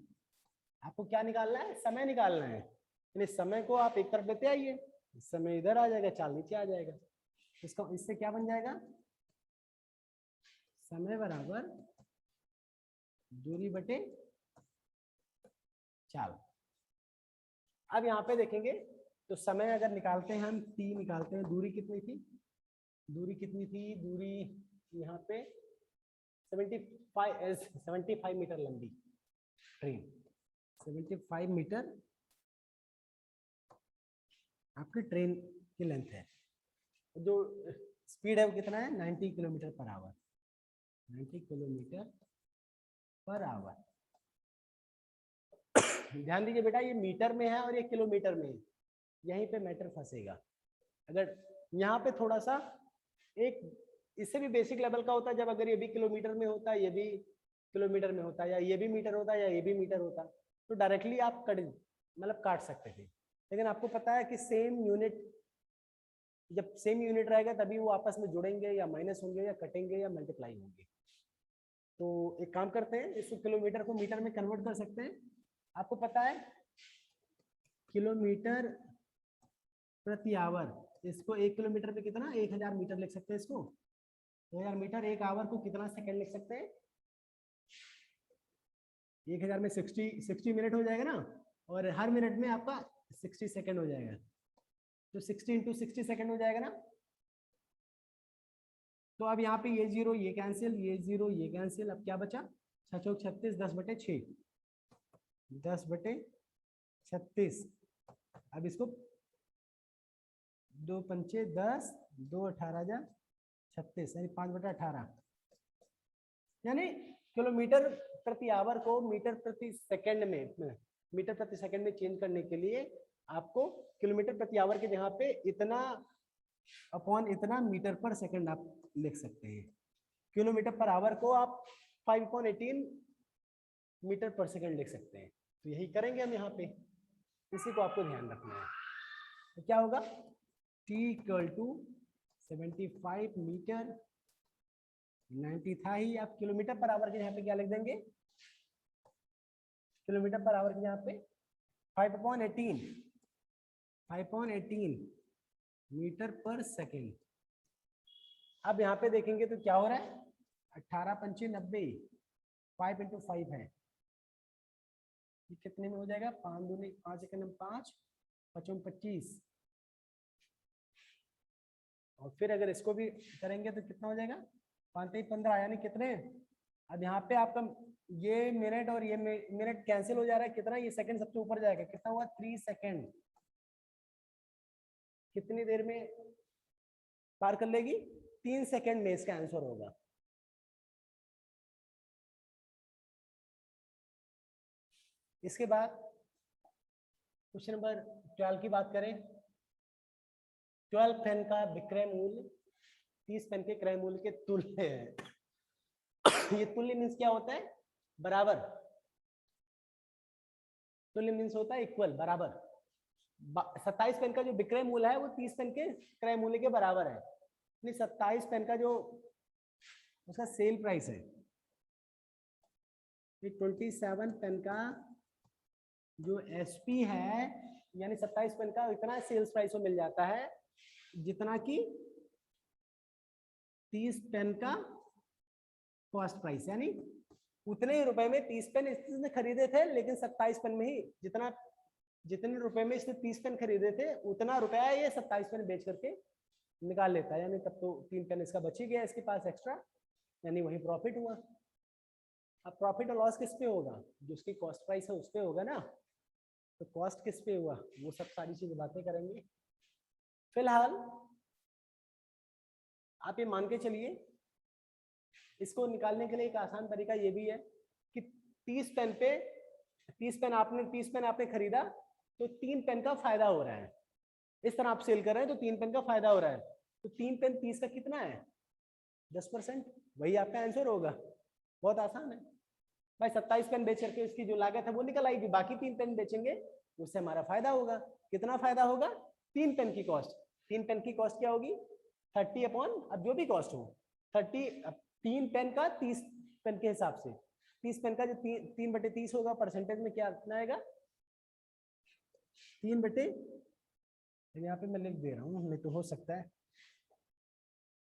आपको क्या निकालना है? समय निकालना है। यानी समय को आप एक तरफ लेते आइए, समय इधर आ जाएगा, चाल नीचे आ जाएगा। इसको इससे क्या बन जाएगा, समय बराबर दूरी बटे चाल। अब यहाँ पे देखेंगे तो समय अगर निकालते हैं हम, t निकालते हैं, दूरी कितनी थी, दूरी कितनी थी, दूरी यहाँ पे 75 मीटर लंबी ट्रेन, 75 मीटर आपकी ट्रेन की लेंथ है। जो स्पीड है वो कितना है, 90 kilometre per hour, 90 kilometre per hour. ध्यान दीजिए बेटा, ये मीटर में है और ये किलोमीटर में है, यहीं पे मैटर फंसेगा। अगर यहाँ पे थोड़ा सा एक इससे भी बेसिक लेवल का होता है, जब अगर ये भी किलोमीटर में होता है, ये भी किलोमीटर में होता है, या ये भी मीटर होता है या ये भी मीटर होता, तो डायरेक्टली आप काट सकते थे। लेकिन आपको पता है कि सेम यूनिट, जब सेम यूनिट रहेगा तभी वो आपस में जुड़ेंगे या माइनस होंगे या कटेंगे या मल्टीप्लाई होंगे। तो एक काम करते हैं, इसको किलोमीटर को मीटर में कन्वर्ट कर सकते हैं। आपको पता है किलोमीटर प्रति आवर, इसको 1 किलोमीटर पे कितना, 1000 मीटर लिख सकते हैं इसको, 2000 मीटर। 1 आवर को कितना सेकंड लिख सकते हैं, 1000 में 60 मिनट हो जाएगा ना, और हर मिनट में आपका 60 सेकंड हो जाएगा, तो 60 इंटू 60 सेकंड हो जाएगा ना। तो अब यहाँ पे ये जीरो ये कैंसिल, ये जीरो ये कैंसिल, अब क्या बचा, 6 चौक 36, 10/6, 10/36। अब इसको 2 पंचे 10, 2 18 जा 36, यानी 5/18, यानी किलोमीटर प्रति आवर को मीटर प्रति सेकंड में चेंज करने के लिए आपको किलोमीटर प्रति आवर के जगह पे इतना अपॉन इतना मीटर पर सेकंड आप लिख सकते हैं। किलोमीटर पर आवर को आप 5/18 मीटर पर सेकंड लिख सकते हैं। तो यही करेंगे हम यहाँ पे, इसी को आपको ध्यान रखना है। तो क्या होगा, t = 75 मीटर, 90 था ही, आप किलोमीटर पर आवर के यहाँ पे क्या लिख देंगे, किलोमीटर पर आवर के यहाँ पे 5/18 मीटर पर सेकेंड। अब यहाँ पे देखेंगे तो क्या हो रहा है, 18 पंचे 90, 5 × 5 है, ये कितने में हो जाएगा? 5 दूनी 5 एक 5 5 25, और फिर अगर इसको भी करेंगे तो कितना हो जाएगा? 5 15, यानी कितने? अब यहाँ पे आपका ये मिनट और ये मिनट कैंसिल हो जा रहा है, कितना? ये सेकंड सबसे ऊपर जाएगा, कितना हुआ? 3 सेकंड। कितनी देर में पार कर लेगी? 3 सेकंड में इसका आंसर होगा। इसके बाद क्वेश्चन नंबर 12 की बात करें। 12 पेन का विक्रय मूल्य 30 पेन के क्रय मूल्य के तुल्य है। ये तुल्य मीन्स क्या होता है? बराबर। तुल्य मीन्स होता है इक्वल, बराबर। 27 पेन का जो विक्रय मूल्य है वो 30 पेन के क्रय मूल्य के बराबर है। 27 पेन का जो उसका सेल प्राइस है, 27 पेन का जो एसपी है, यानी 27 पेन का इतना सेल्स प्राइस में मिल जाता है जितना कि 30 पेन का कॉस्ट प्राइस, यानी उतने ही रुपए में 30 पेन इसने खरीदे थे, लेकिन 27 पेन में ही जितने रुपए में इसने 30 पेन खरीदे थे उतना रुपया ये 27 पेन बेच करके निकाल लेता है, यानी तब तो 3 पेन इसका बच ही गया इसके पास एक्स्ट्रा, यानी वही प्रॉफिट हुआ। अब प्रॉफिट और लॉस किस पे होगा? जो उसकी कॉस्ट प्राइस है उस पे होगा ना। तो कॉस्ट किस पे हुआ, वो सब सारी चीजें बातें करेंगे। फिलहाल आप ये मान के चलिए, इसको निकालने के लिए एक आसान तरीका ये भी है कि 30 पेन आपने खरीदा तो 3 पेन का फायदा हो रहा है। इस तरह आप सेल कर रहे हैं तो 3 पेन का फायदा हो रहा है, तो 3 पेन 30 का कितना है? 10%। वही आपका आंसर होगा। बहुत आसान है भाई। 27 पेन बेच करके इसकी जो लागत है वो निकल आएगी, बाकी 3 पेन बेचेंगे उससे हमारा फायदा होगा। कितना फायदा होगा? 3 पेन की कॉस्ट। 3 पेन की कॉस्ट क्या होगी? 30 अपॉन, अब जो भी कॉस्ट हो 30, 3 पेन का 30 पेन के हिसाब से 30 पेन का जो 3/30 होगा, परसेंटेज में क्या कितना आएगा? 3 यहाँ पे मैं लिख दे रहा हूँ, नहीं तो हो सकता है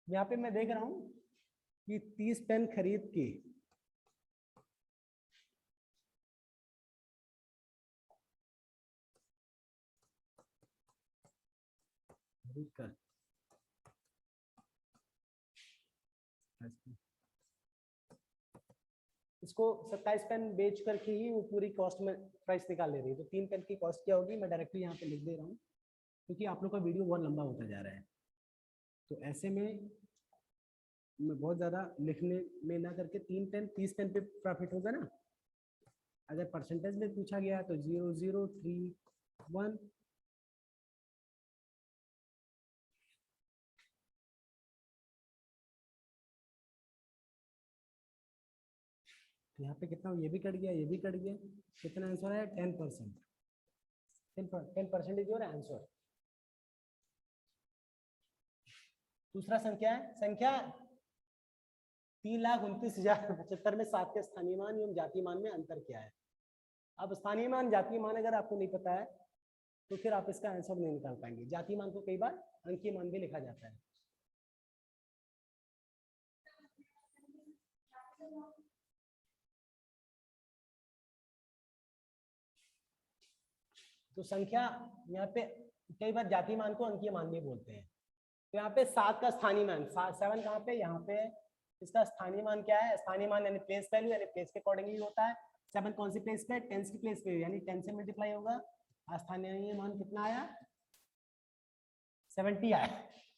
यहाँ पे मैं देख रहा हूँ कि 30 पेन खरीद के इसको 27 पेन बेच करके ही वो पूरी कॉस्ट में प्राइस निकाल ले रही है। तो 3 पेन की कॉस्ट क्या होगी, मैं डायरेक्टली यहाँ पे लिख दे रहा हूँ क्योंकि आप लोग का वीडियो बहुत लंबा होता जा रहा है। तो ऐसे में मैं बहुत ज़्यादा लिखने में ना करके 3 पेन 30 पेन पे प्रॉफिट होगा ना। अगर परसेंटेज में पूछा गया तो 0.031, यहाँ पे कितना? ये भी कट गया, ये भी कट गया, कितना आंसर है? 10%। 10% इज योर आंसर। दूसरा संख्या है, संख्या 3,29,075 में 7 के स्थानीय मान एवं जातीय मान में अंतर क्या है? अब स्थानीय मान जातीय मान अगर आपको नहीं पता है तो फिर आप इसका आंसर नहीं निकाल पाएंगे। जातीय मान को कई बार अंकीय मान भी लिखा जाता है। तो संख्या यहाँ पे कई बार जातीय मान को अंकीय मान भी बोलते हैं। तो यहाँ पे 7 का स्थानीय मान 7 कहाँ पे? यहाँ पे। इसका स्थानीय मान क्या है? स्थानीय मान यानी प्लेस वैल्यू, यानी प्लेस के अकॉर्डिंगली होता है। 7 कौन सी प्लेस पे? 10 की प्लेस पे, यानी 10 से मल्टीप्लाई होगा। स्थानीय मान कितना आया? 70 आया।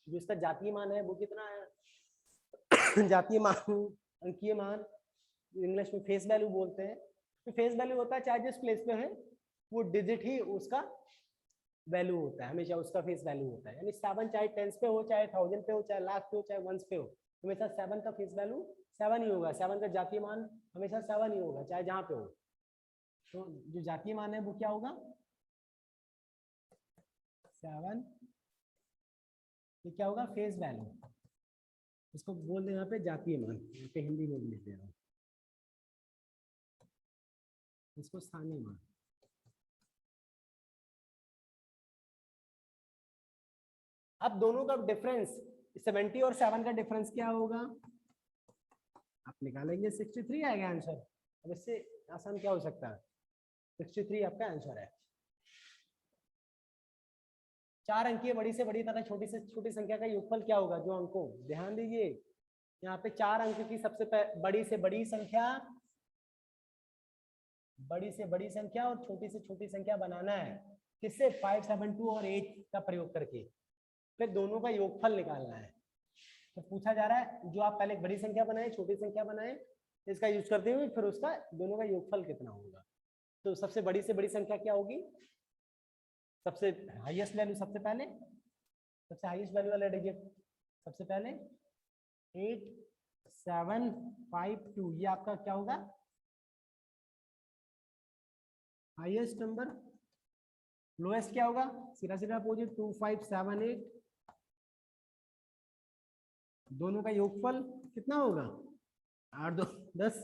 जो इसका जातीय मान है वो कितना आया? जातीय मान, अंकीय मान, इंग्लिश में फेस वैल्यू बोलते हैं। तो फेस वैल्यू होता है चाहे जिस प्लेस पे है वो डिजिट ही उसका वैल्यू होता है, हमेशा उसका फेस वैल्यू होता है। यानी 7 चाहे 10 पे हो, चाहे 1000 पे हो, चाहे लाख पे हो, चाहे वंस पे हो, हमेशा 7 का फेस वैल्यू 7 ही होगा। 7 का जातीय मान हमेशा 7 ही होगा, चाहे जहां पे हो। तो जो जातीय मान है वो क्या होगा? 7। ये क्या होगा? Face value. इसको बोल दे यहाँ पे जातीय मान, यहाँ पे हिंदी में लिख दे रहा हूँ, इसको स्थानीय मान। अब दोनों का डिफरेंस 70 और 7 का डिफरेंस क्या होगा? आप निकालेंगे 63 आएगा आंसर। अब इससे आसान क्या हो सकता है? 63 आपका आंसर है। 4 अंकीय बड़ी से बड़ी तथा छोटी से छोटी संख्या का योगफल क्या होगा? जो अंकों, ध्यान दीजिए यहाँ पे 4 अंक की सबसे बड़ी से बड़ी संख्या, बड़ी से बड़ी संख्या और छोटी से छोटी संख्या बनाना है। किससे? 5, 7, 2 और 8 का प्रयोग करके। फिर दोनों का योगफल निकालना है। तो पूछा जा रहा है जो आप पहले बड़ी संख्या बनाए, छोटी संख्या बनाए, इसका यूज करते हुए फिर उसका दोनों का योगफल कितना होगा। तो सबसे बड़ी से बड़ी संख्या क्या होगी? सबसे हाईएस्ट वैल्यू, सबसे पहले सबसे हाईएस्ट वैल्यू वाला डिजिट सबसे पहले 8, 7, 5, 2, ये आपका क्या होगा? Highest number. लोएस्ट क्या होगा? सीधा सीधा अपोजिट 2, 5, 7, 8। दोनों का योगफल कितना होगा? 8, 2, 10,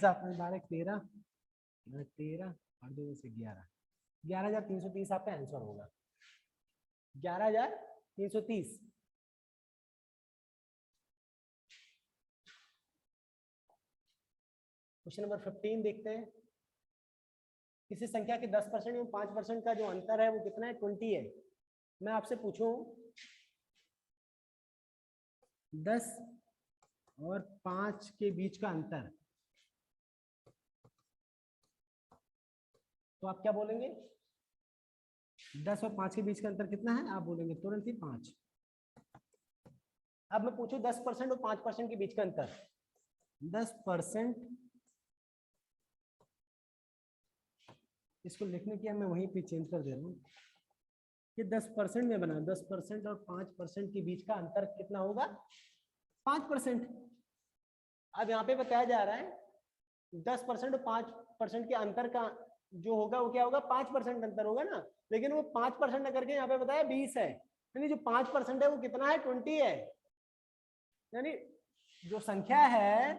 7, 12, 13, 13 और 2 से 11, 11,330 आपका आंसर होगा। 11,330। क्वेश्चन नंबर 15 देखते हैं। किसी संख्या के 10% एवं 5% का जो अंतर है वो कितना है? 20 है। मैं आपसे पूछूं 10 और 5 के बीच का अंतर, तो आप क्या बोलेंगे? 10 और 5 के बीच का अंतर कितना है? आप बोलेंगे तुरंत ही 5। अब मैं पूछूं 10% और 5% के बीच का अंतर। 10%, इसको लिखने की मैं वहीं पे चेंज कर दे रहा हूँ कि 10% में बना, 10% और 5% के बीच का अंतर कितना होगा? 5%। अब यहाँ पे बताया जा रहा है 10% और 5% के अंतर का जो होगा वो क्या होगा? 5% अंतर होगा ना। लेकिन वो 5% करके यहाँ पे बताया 20 है, यानी जो 5% है वो कितना है? 20 है। यानी जो संख्या है,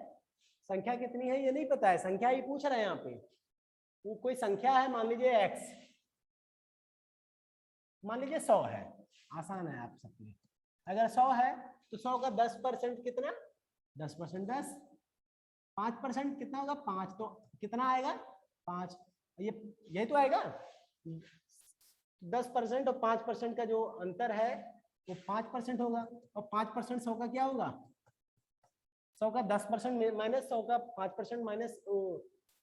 संख्या कितनी है ये नहीं पता है, संख्या ही पूछ रहे हैं यहाँ पे। वो कोई संख्या है, मान लीजिए x, मान लीजिए 100 है, आसान है आप सबके लिए। अगर 100 है तो 100 का 10% कितना? 10% 10, 5% कितना होगा? 5, तो कितना आएगा? 5, ये तो आएगा। 10% और 5% का जो अंतर है वो 5% होगा, और 5% 100 का क्या होगा? 100 का 10% माइनस 100 का 5% माइनस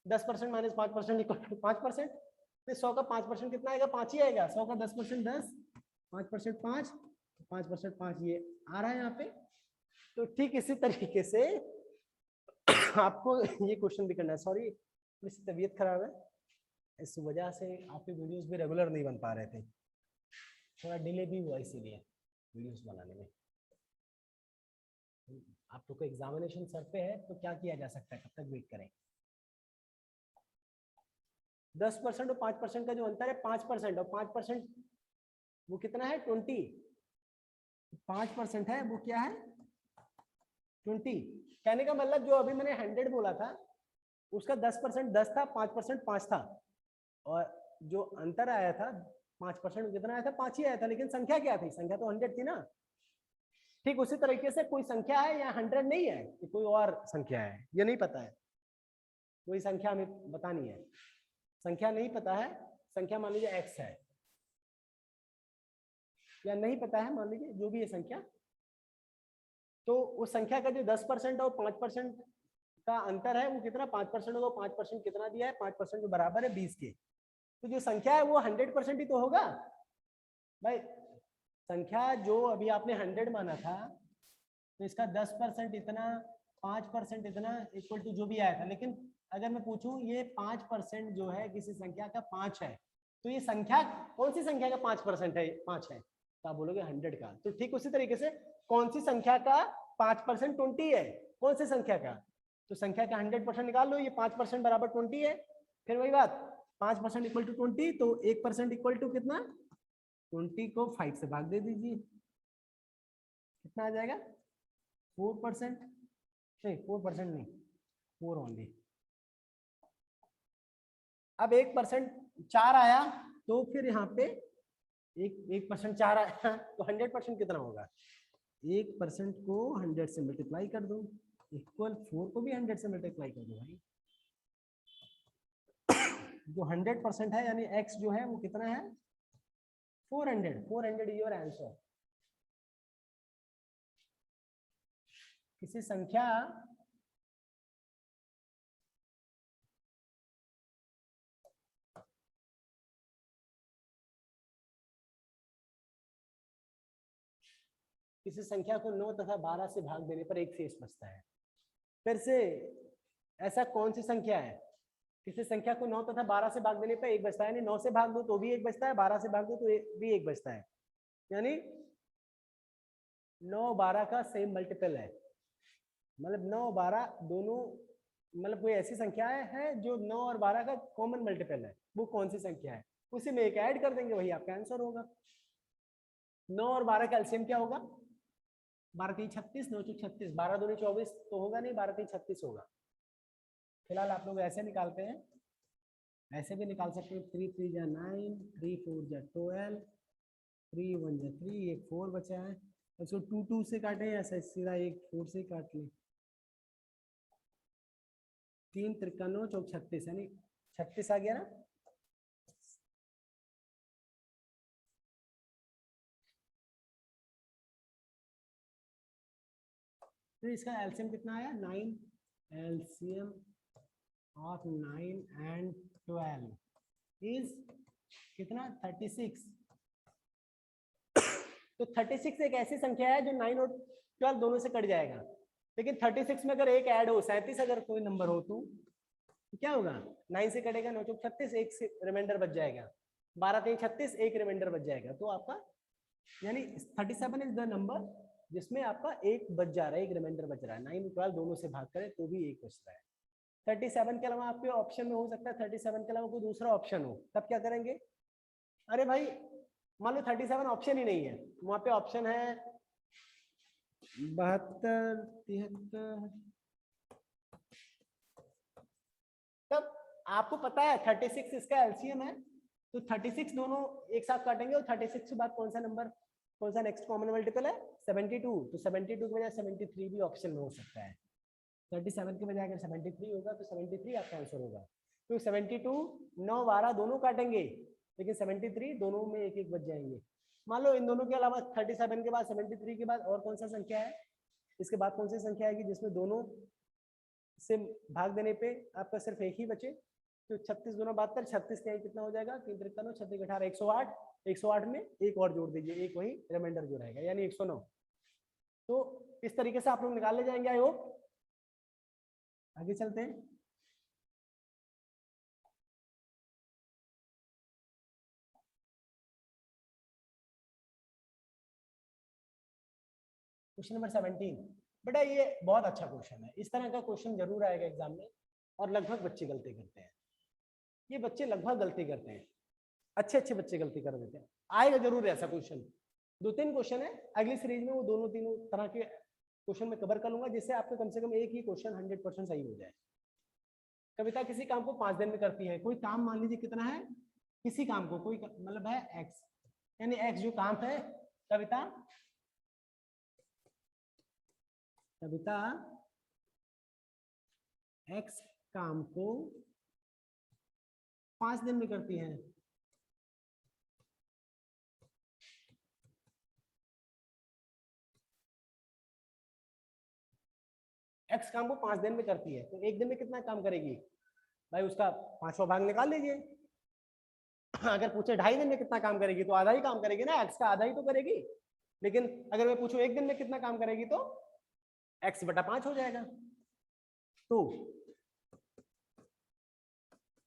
10% माइनस 5% इक्वल टू 5%। तो 100 का 5% कितना आएगा? 5 ही आएगा। 100 का 10% 10, 5% 5, 5% 5, ये आ रहा है यहाँ पे। तो ठीक इसी तरीके से आपको ये क्वेश्चन भी करना है। सॉरी, मेरी तबीयत खराब है, इस वजह से आपके वीडियोस भी रेगुलर नहीं बन पा रहे थे, थोड़ा डिले भी हुआ इसीलिए वीडियोस बनाने में। आप लोग को एग्जामिनेशन सर पे है तो क्या किया जा सकता है, कब तक वेट करें? 10% और 5% का जो अंतर है 5%, और 5% वो कितना है? 20। 5% है वो क्या है? 20। कहने का मतलब जो अभी मैंने 100 बोला था उसका 10% 10 था, 5% 5 था, और जो अंतर आया था 5% कितना आया था? 5 ही आया था। लेकिन संख्या क्या थी? संख्या तो 100 थी ना। ठीक उसी तरीके से कोई संख्या है या 100 नहीं है, कि कोई और संख्या है ये नहीं पता है, कोई संख्या हमें बतानी है। संख्या नहीं पता है, संख्या मान लीजिए x है, या नहीं पता है मान लीजिए जो भी है संख्या, तो उस संख्या का जो 10% और 5% का अंतर है वो कितना? 5% होगा। 5% कितना दिया है? 5% बराबर है 20 के। तो जो संख्या है वो 100% ही तो होगा भाई। संख्या जो अभी आपने 100 माना था तो इसका 10% इतना, 5% इतना, इक्वल टू जो भी आया था। लेकिन अगर मैं पूछूं ये 5% जो है किसी संख्या का 5 है, तो ये संख्या कौन सी संख्या का 5% है? 5 है, तो आप बोलोगे 100 का। तो ठीक उसी तरीके से कौन सी संख्या का 5% 20 है? कौन सी संख्या का? तो संख्या का 100% निकाल लो, ये 5% बराबर 20 है। फिर वही बात, 5% इक्वल टू 20, तो 1% इक्वल टू कितना? 20 को 5 से भाग दे दीजिए, कितना आ जाएगा? 4%, नहीं 4% नहीं, 4 ओनली। अब 1% 4 आया, तो फिर यहाँ पे 1% 4 आया, तो 100% कितना होगा? 1% को 100 से मल्टीप्लाई कर दो, इक्वल 4 को भी 100 से मल्टीप्लाई कर दो भाई। जो 100% है, यानी x जो है वो कितना है 400 इज योर आंसर। किसी संख्या को 9 तथा 12 से भाग देने पर एक शेष बचता है। फिर से, ऐसा कौन सी संख्या है, किसी संख्या को 9 तथा 12 से भाग देने पर एक बचता है, यानी 9 से भाग दो तो भी एक बचता है, 12 से भाग दो तो भी एक बचता है, यानी 9 12 का सेम मल्टीपल है। मतलब 9 12 दोनों, मतलब कोई ऐसी संख्या है जो 9 और 12 का कॉमन मल्टीपल है, वो कौन सी संख्या है, उसी में एक ऐड कर देंगे, वही आपका आंसर होगा। 9 और 12 का एलसीएम क्या होगा, 12 3 36, 9 चौक 36, 12 दूनी 24 तो होगा नहीं, 12 3 36 होगा। फिलहाल आप लोग ऐसे निकालते हैं, ऐसे भी निकाल सकते हैं, 3 3 जा 9, 3 4 जा 12, 3 1 जा 3, एक 4 बचा है, इसको 2 2 से काटे या सीधा एक 4 से काट ले। 3 53 9 चौक 36, यानी 36 आ गया ना। तो इसका एलसीएम कितना आया 9, एलसीएम ऑफ 9 एंड 12 इज कितना 36। तो 36 एक ऐसी संख्या है जो 9 और 12 दोनों से कट जाएगा, लेकिन 36 में अगर एक ऐड हो, 37 अगर कोई नंबर हो तो क्या होगा, 9 से कटेगा 9 चौक 36, एक से रिमाइंडर बच जाएगा, 12 3 36, एक रिमाइंडर बच जाएगा। तो आपका यानी 37 इज द नंबर जिसमें आपका एक बच जा रहा है, एक रिमाइंडर बच रहा है। 9 और 12 दोनों से भाग करें तो भी एक बच रहा है। 37 के अलावा आपके ऑप्शन में हो सकता है 37 के अलावा कोई दूसरा ऑप्शन हो, तब क्या करेंगे, अरे भाई मान लो 37 ऑप्शन ही नहीं है, वहां पे ऑप्शन है 72 73, तब आपको पता है 36 इसका एलसीएम है, तो 36 दोनों एक साथ काटेंगे और 36 के बाद कौन सा नंबर, कौन सा नेक्स्ट कॉमन मल्टीपल है 72, तो 72 की बजाय 73 भी ऑप्शन में हो सकता है। 37 की बजाय अगर 73 होगा तो 73 आपका आंसर होगा। तो 72 9 12 दोनों काटेंगे, लेकिन 73 दोनों में एक एक बच जाएंगे। मान लो इन दोनों के अलावा 37 के बाद 73 के बाद और कौन सा संख्या है, इसके बाद कौन सी संख्या आएगी जिसमें दोनों से भाग देने पे आपका सिर्फ एक ही बचे, तो 36 दूना 72, 36 के कितना हो जाएगा 3 53 9 36 18 108, 108 में एक और जोड़ दीजिए, एक वही रिमाइंडर जो रहेगा यानी 109। तो इस तरीके से आप लोग निकाल ले जाएंगे। आई होप आगे चलते हैं। क्वेश्चन नंबर 17, बेटा ये बहुत अच्छा क्वेश्चन है, इस तरह का क्वेश्चन जरूर आएगा एग्जाम में, और लगभग बच्चे गलती करते हैं, ये बच्चे लगभग गलती करते हैं, अच्छे अच्छे बच्चे गलती कर देते हैं, आएगा जरूर ऐसा क्वेश्चन। 2-3 क्वेश्चन है, अगली सीरीज में वो दोनों तीनों तरह के क्वेश्चन में कवर कर लूंगा, जिससे आपको कम से कम एक ही क्वेश्चन 100% सही हो जाए। कविता किसी काम को 5 दिन में करती है, कोई काम मान लीजिए कितना है, किसी काम को कोई मतलब है एक्स, यानी एक्स जो काम है, कविता एक्स काम को 5 दिन में करती है। एक्स काम को 5 दिन में करती है, तो एक दिन में कितना काम करेगी भाई, उसका 5वां भाग निकाल लीजिए। अगर पूछे 2.5 दिन में कितना काम करेगी तो आधा ही काम करेगी ना, एक्स का आधा ही तो करेगी। लेकिन अगर मैं पूछूं एक दिन में कितना काम करेगी तो x बटा 5 हो जाएगा। तो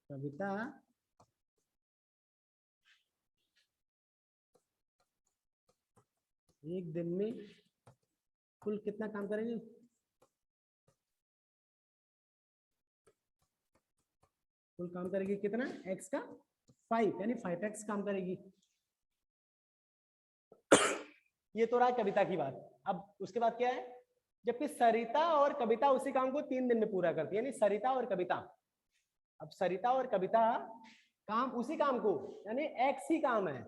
कविता एक दिन में कुल कितना काम करेगी, कुल काम करेगी कितना, x का 5 यानी 5x काम करेगी। ये तो रहा कविता की बात। अब उसके बाद क्या है, जबकि सरिता और कविता उसी काम को 3 दिन में पूरा करती है, यानी सरिता और कविता, अब सरिता और कविता काम उसी काम को, यानी x ही काम है,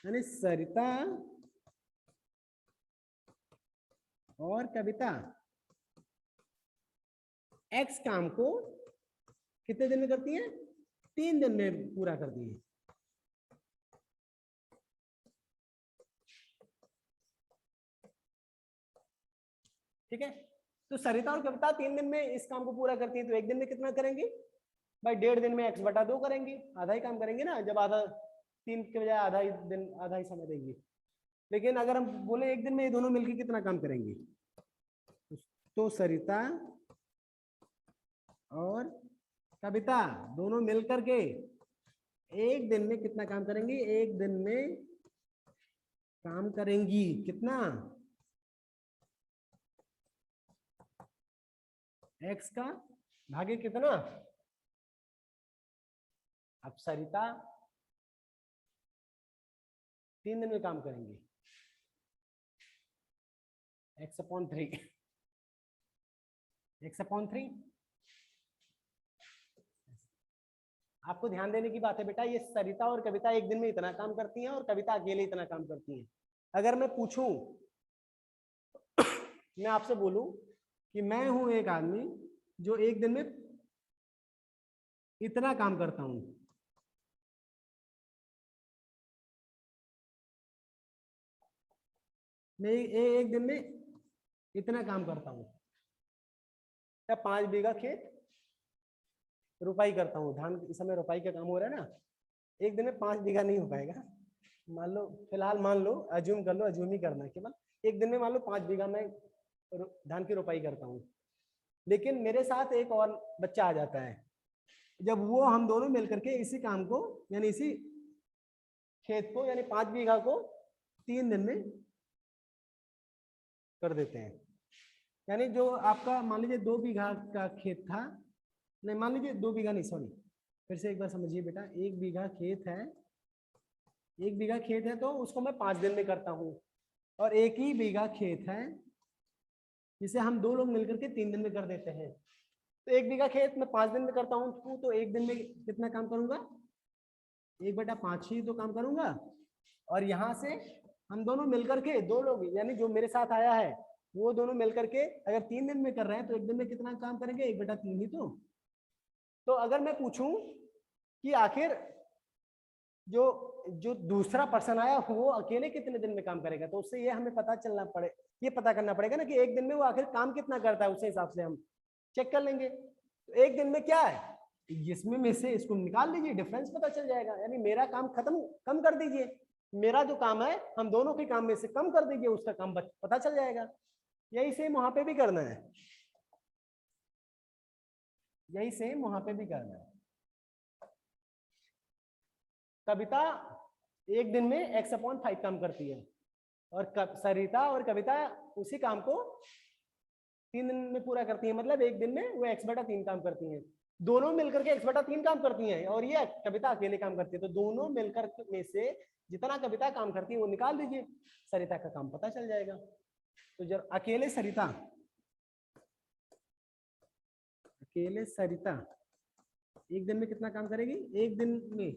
यानी सरिता और कविता x काम को कितने दिन में करती है, 3 दिन में पूरा कर दिए। ठीक है, तो सरिता और कविता 3 दिन में इस काम को पूरा करती है, तो 1 दिन में कितना करेंगी भाई? 1.5 दिन में x/2 करेंगी, आधा ही काम करेंगे ना, जब आधा 3 के बजाय आधा ही दिन, आधा ही समय देंगी। लेकिन अगर हम बोले 1 दिन में ये दोनों मिलकर कितना काम करेंगी, तो सरिता और कविता दोनों मिलकर के 1 दिन में कितना काम करेंगी? 1 दिन में काम करेंगी कितना? x का भागे कितना? अब सरिता 3 दिन में काम करेंगी, x/3 x/3। आपको ध्यान देने की बात है बेटा, ये सरिता और कविता 1 दिन में इतना काम करती हैं और कविता अकेले इतना काम करती हैं। अगर मैं पूछूं, मैं आपसे बोलूं कि मैं हूं एक आदमी जो 1 दिन में इतना काम करता हूं, मैं 1 दिन में इतना काम करता हूं, क्या 5 बीघा खेत रुपाई करता हूँ, धान इस समय रुपाई का काम हो रहा है ना, 1 दिन में 5 बीघा नहीं हो पाएगा। मान लो, फिलहाल मान लो, अज्यूम कर लो, अज्यूम ही करना है केवल, 1 दिन में मान लो 5 बीघा मैं धान की रुपाई करता हूँ। लेकिन मेरे साथ एक और बच्चा आ जाता है, जब वो हम दोनों मिलकर के इसी काम को, यानी इसी खेत को, यानी 5 बीघा को 3 दिन में कर देते हैं। यानी जो आपका मान लीजिए 2 बीघा का खेत था, नहीं मान लीजिए 2 बीघा नहीं, सॉरी, फिर से एक बार समझिए बेटा, 1 बीघा खेत है, 1 बीघा खेत है तो उसको मैं 5 दिन में करता हूँ, और 1 ही बीघा खेत है जिसे हम 2 लोग मिलकर के 3 दिन में कर देते हैं। तो 1 बीघा खेत मैं 5 दिन में करता हूँ, तो 1 दिन में कितना काम करूंगा? 1/5 ही तो काम करूंगा। और यहाँ से हम दोनों मिलकर के 2 लोग, यानी जो मेरे साथ आया है वो दोनों मिलकर के अगर 3 दिन में कर रहे हैं तो 1 दिन में कितना काम करेंगे? 1/3 ही तो अगर मैं पूछूं कि आखिर जो दूसरा पर्सन आया वो अकेले कितने दिन में काम करेगा, तो उससे ये हमें पता चलना पड़े, ये पता करना पड़ेगा ना कि 1 दिन में वो आखिर काम कितना करता है, उस हिसाब से हम चेक कर लेंगे। तो 1 दिन में क्या है, जिसमें में से इसको निकाल दीजिए, डिफरेंस पता चल जाएगा। यानी मेरा काम खत्म, कम कर दीजिए, मेरा जो काम है हम दोनों के काम में से कम कर दीजिए, उसका काम पता चल जाएगा। यही सेम वहां पे भी करना है, यही सेम वहां पे भी करना है। कविता 1 दिन में x/5 काम करती है, और सरिता और कविता उसी काम को 3 दिन में पूरा करती है, मतलब 1 दिन में वो x/3 काम करती हैं। दोनों मिलकर के x/3 काम करती हैं, और ये कविता अकेले काम करती है। तो दोनों मिलकर में से जितना कविता काम करती है वो निकाल दीजिए, सरिता का काम पता चल जाएगा। तो जब अकेले सरिता 1 दिन में कितना काम करेगी? 1 दिन में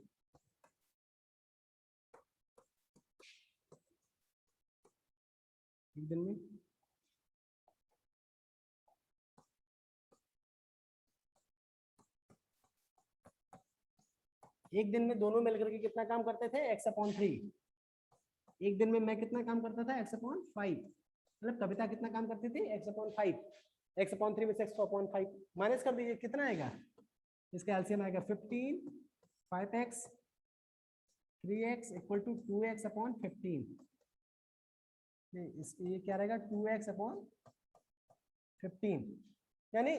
एक दिन में दोनों मिलकर के कितना काम करते थे? x/3। 1 दिन में मैं कितना काम करता था? x/5। मतलब कविता कितना काम करती थी? x/5। x/3 में से x/5 माइनस कर दीजिए, कितना आएगा? इसका एलसीएम आएगा 15, 5x 3x equal to 2x/15। ये क्या रहेगा? 2x/15। यानी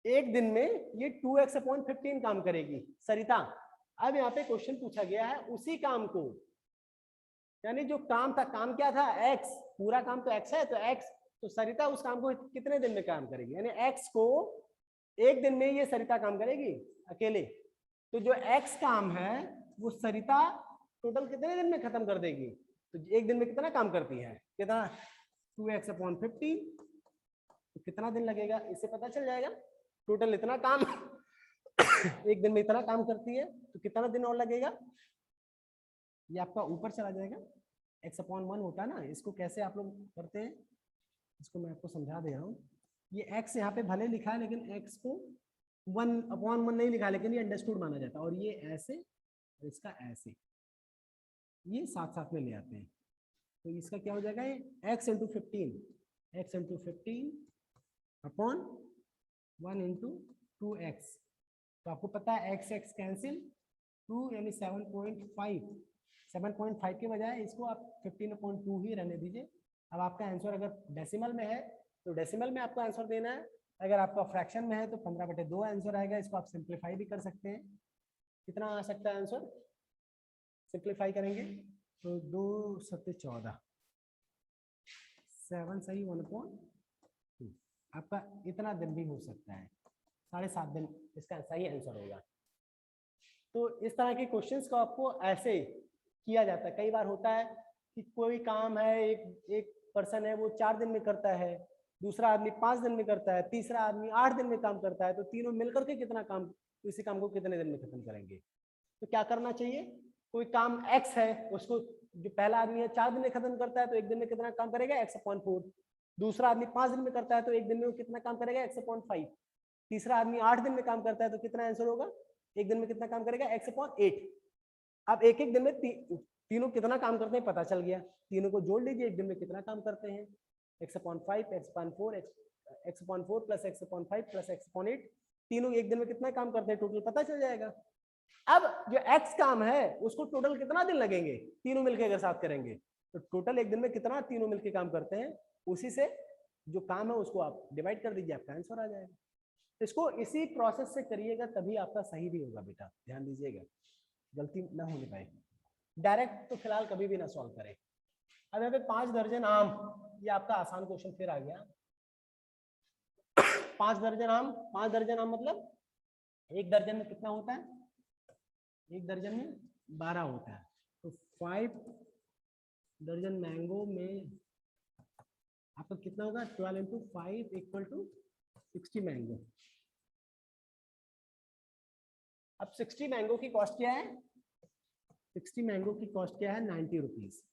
1 दिन में ये 2x/15 काम करेगी सरिता। अब यहाँ पे क्वेश्चन पूछा गया है उसी काम को, यानी जो काम था, काम क्या था? x, पूरा काम तो x है, तो x, तो सरिता उस काम को कितने दिन में काम करेगी? यानी x को 1 दिन में ये सरिता काम करेगी अकेले। तो जो x काम है वो सरिता टोटल कितने दिन में खत्म कर देगी? तो 1 दिन में कितना काम करती है? कितना? 2x/15। तो कितना दिन लगेगा इससे पता चल जाएगा। टोटल इतना काम 1 दिन में इतना काम करती है, तो कितना दिन और लगेगा? ये आपका ऊपर चला जाएगा, x/1 होता है ना। इसको कैसे आप लोग करते हैं, इसको मैं आपको समझा दे रहा हूँ। ये x यहाँ पे भले लिखा है, लेकिन x को 1/1 नहीं लिखा, लेकिन ये अंडरस्टूड माना जाता है। और ये ऐसे और इसका ऐसे, ये साथ साथ में ले आते हैं, तो इसका क्या हो जाएगा, ये x into 15, x into 15 upon 1 into 2x। तो आपको पता है x x कैंसिल, 2 यानी 7.5, 7.5 के बजाय इसको आप 15/2 ही रहने दीजिए। अब आपका आंसर अगर डेसिमल में है तो डेसिमल में आपको आंसर देना है, अगर आपका फ्रैक्शन में है तो 15/2 आंसर आएगा। इसको आप सिंप्लीफाई भी कर सकते हैं। कितना आ सकता है आंसर, सिंप्लीफाई करेंगे तो 2 7 14, 7 सही 1/2, आपका इतना दिन भी हो सकता है, 7.5 दिन इसका सही आंसर होगा। तो इस तरह के क्वेश्चंस को आपको ऐसे किया जाता है। कई बार होता है कि कोई काम है, एक पर्सन है वो 4 दिन में करता है, दूसरा आदमी 5 दिन में करता है, तीसरा आदमी 8 दिन में काम करता है, तो तीनों मिलकर के कितना काम, इसी काम को कितने दिन में खत्म करेंगे। तो क्या करना चाहिए, कोई काम x है, उसको जो पहला आदमी है 4 दिन में खत्म करता है तो एक दिन में कितना काम करेगा, x/4। दूसरा आदमी 5 दिन में करता है तो एक दिन में वो कितना काम करेगा, x/5। तीसरा आदमी 8 दिन में काम करता है तो कितना आंसर होगा, एक दिन में कितना काम करेगा, x/8। अब एक एक दिन में तीनों कितना काम करते हैं पता चल गया, तीनों को जोड़ लीजिए, एक दिन में कितना काम करते हैं, x/5, x/4, x/4 plus x/5 plus x/8, तीनों एक दिन में कितना काम करते हैं टोटल पता चल जाएगा। अब जो x काम है उसको टोटल कितना दिन लगेंगे, तीनों मिलकर अगर साथ करेंगे तो टोटल एक दिन में कितना तीनों मिलकर काम करते हैं, उसी से जो काम है उसको आप डिवाइड कर दीजिए, आपका आंसर आ जाएगा। इसको इसी प्रोसेस से करिएगा तभी आपका सही भी होगा बेटा, ध्यान दीजिएगा, गलती ना होने पाए। डायरेक्ट तो फिलहाल कभी भी ना सॉल्व करें। अब यहाँ पे 5 दर्जन आम, ये आपका आसान क्वेश्चन फिर आ गया। 5 दर्जन आम, 5 दर्जन आम मतलब एक दर्जन में कितना होता है, एक दर्जन में 12 होता है, तो 5 दर्जन मैंगो में आपका कितना होगा, 12 इंटू 5 इक्वल टू 60 मैंगो। अब 60 मैंगो की कॉस्ट क्या है, 60 मैंगो की कॉस्ट क्या है, 90 रुपीज।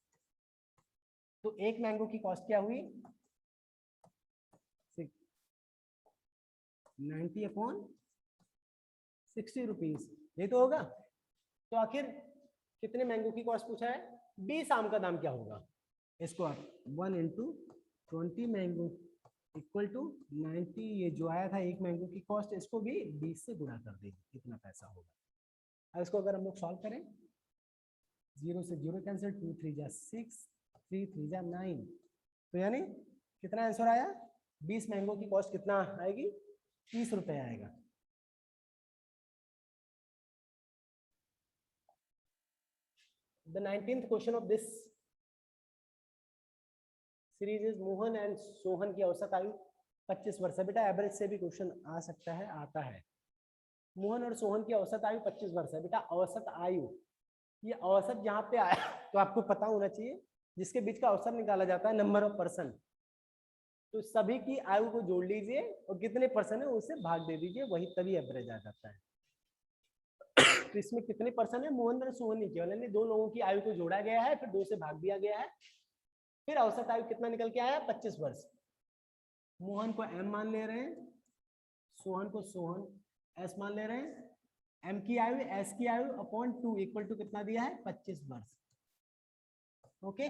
तो एक मैंगो की कॉस्ट क्या हुई, 90/60 रुपीज, ये तो होगा। तो आखिर कितने मैंगो की कॉस्ट पूछा है, 20 आम का दाम क्या होगा, इसको आप 1 इंटू 20 मैंगो इक्वल टू 90, ये जो आया था एक मैंगो की कॉस्ट, इसको भी 20 से गुणा कर देंगे, कितना पैसा होगा। अब इसको अगर हम लोग सॉल्व करें, 0 से 0 कैंसिल, 2 3 जा 6, 3 3 जा 9, तो यानी कितना आंसर आया, 20 मैंगो की कॉस्ट कितना आएगी, 30 रुपए आएगा। The 19th question of this series is Mohan and Sohan की औसत आयु 25 वर्ष है। बेटा एवरेज से भी क्वेश्चन आ सकता है, आता है। मोहन और सोहन की औसत आयु 25 वर्ष है। बेटा औसत आयु, ये औसत जहाँ पे आया तो आपको पता होना चाहिए, जिसके बीच का औसत निकाला जाता है नंबर ऑफ पर्सन, तो सभी की आयु को जोड़ लीजिए और कितने पर्सन है उसे भाग दे दीजिए, वही तभी एवरेज आ जाता है। तो इसमें कितने पर्सन है, मोहन और सोहन नहीं, केवल यानी दो लोगों की आयु को जोड़ा गया है, फिर 2 से भाग दिया गया है, फिर औसत आयु कितना निकल के आया, 25 वर्ष। मोहन को m मान ले रहे हैं, सोहन को सोहन s मान ले रहे हैं, m की आयु s की आयु अपॉन 2 इक्वल टू कितना दिया है, 25 वर्ष। ओके,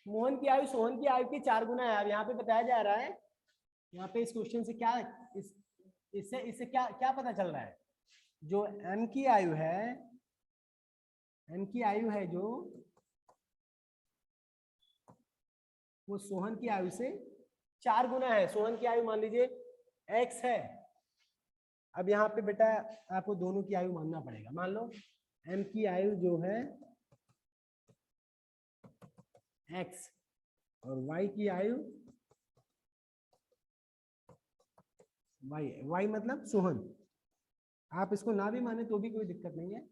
मोहन की आयु सोहन की आयु की 4 गुना है। अब यहाँ पे बताया जा रहा है, यहाँ पे इस क्वेश्चन से क्या, इससे क्या क्या पता चल रहा है, जो m की आयु है, m की आयु है जो, वो सोहन की आयु से 4 गुना है। सोहन की आयु मान लीजिए x है। अब यहाँ पे बेटा आपको दोनों की आयु मानना पड़ेगा। मान लो m की आयु जो है x और y की आयु y मतलब सोहन। आप इसको ना भी माने तो भी कोई दिक्कत नहीं है।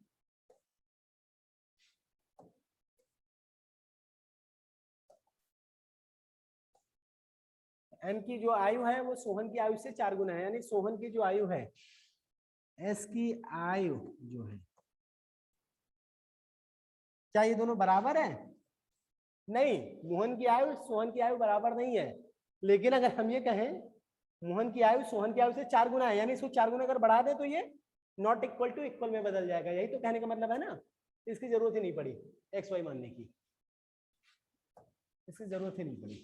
m की जो आयु है वो सोहन की आयु से 4 गुना है, यानी सोहन की जो आयु है, s की आयु जो है, क्या ये दोनों बराबर है? नहीं, मोहन की आयु सोहन की आयु बराबर नहीं है। लेकिन अगर हम ये कहें मोहन की आयु सोहन की आयु से 4 गुना है, यानी इसको 4 गुना अगर बढ़ा दे तो ये नॉट इक्वल टू इक्वल में बदल जाएगा। यही तो कहने का मतलब है ना, इसकी जरूरत ही नहीं पड़ी एक्स वाई मानने की, इसकी जरूरत ही नहीं पड़ी।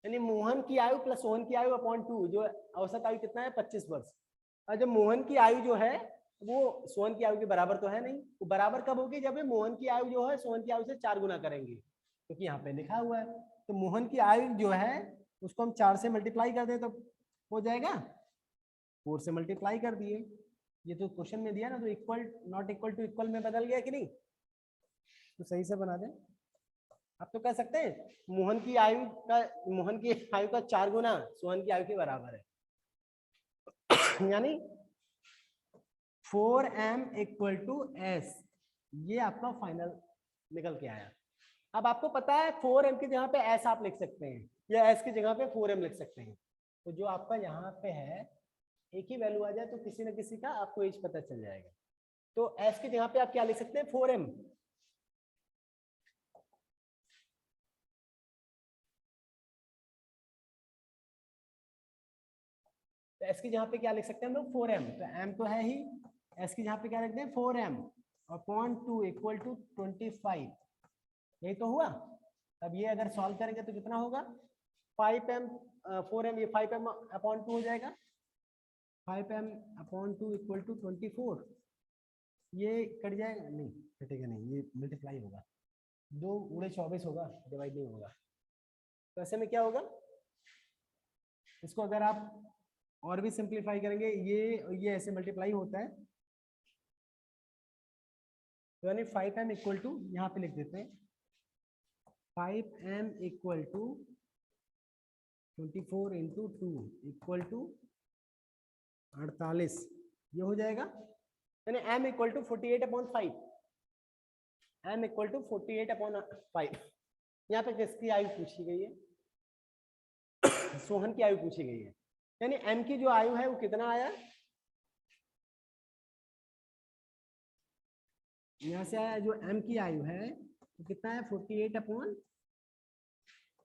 यानी मोहन की आयु प्लस सोहन की आयु अपॉन 2, जो औसत आयु कितना है 25 वर्ष। और जब मोहन की आयु जो है वो सोहन की आयु के बराबर तो है नहीं, वो बराबर कब होगी, जब मोहन की आयु जो है सोहन की आयु से 4 गुना करेंगे, क्योंकि यहाँ पे लिखा हुआ है। तो मोहन की आयु जो है उसको हम 4 से मल्टीप्लाई कर दें तो हो जाएगा, 4 से मल्टीप्लाई कर दिए, ये तो क्वेश्चन में दिया ना, तो equal not equal to equal में बदल गया कि नहीं, तो सही से बना दें। आप तो कह सकते हैं मोहन की आयु का 4 गुना सोहन की आयु के बराबर है, यानी 4m इक्वल टू s, ये आपका फाइनल निकल के आया। अब आपको पता है 4m की जगह पे s आप लिख सकते हैं, या s की जगह पे 4m लिख सकते हैं। तो जो आपका यहाँ पे है एक ही वैल्यू आ जाए तो किसी न किसी का आपको एज पता चल जाएगा। तो s की जगह पे आप क्या लिख सकते हैं 4m, तो s की जगह पे क्या लिख सकते हैं हम लोग 4m, तो m तो है ही, s की जगह पे क्या लिखते हैं 4m अपॉन 2 इक्वल टू 25, यही तो हुआ। अब ये अगर सॉल्व करेंगे तो कितना होगा 5m 4m, ये 5m अपॉन 2 हो जाएगा, 5m अपॉन 2 इक्वल टू 24, ये कट जाएगा नहीं, कटेगा नहीं, ये मल्टीप्लाई होगा, 2 गुणे 24 होगा, डिवाइड नहीं होगा। तो ऐसे में क्या होगा, इसको अगर आप और भी सिंप्लीफाई करेंगे, ये ऐसे मल्टीप्लाई होता है, तो यानी 5m इक्वल टू, यहाँ पे लिख देते हैं 5m equal to 24 into 2 equal to 48, ये हो जाएगा, यानी m equal to 48 upon 5, m equal to 48 upon 5। यहाँ पे किसकी आयु पूछी गई है, सोहन की आयु पूछी गई है, यानी m की जो आयु है वो कितना आया, यहाँ से आया जो m की आयु है वो कितना है 48 अपॉन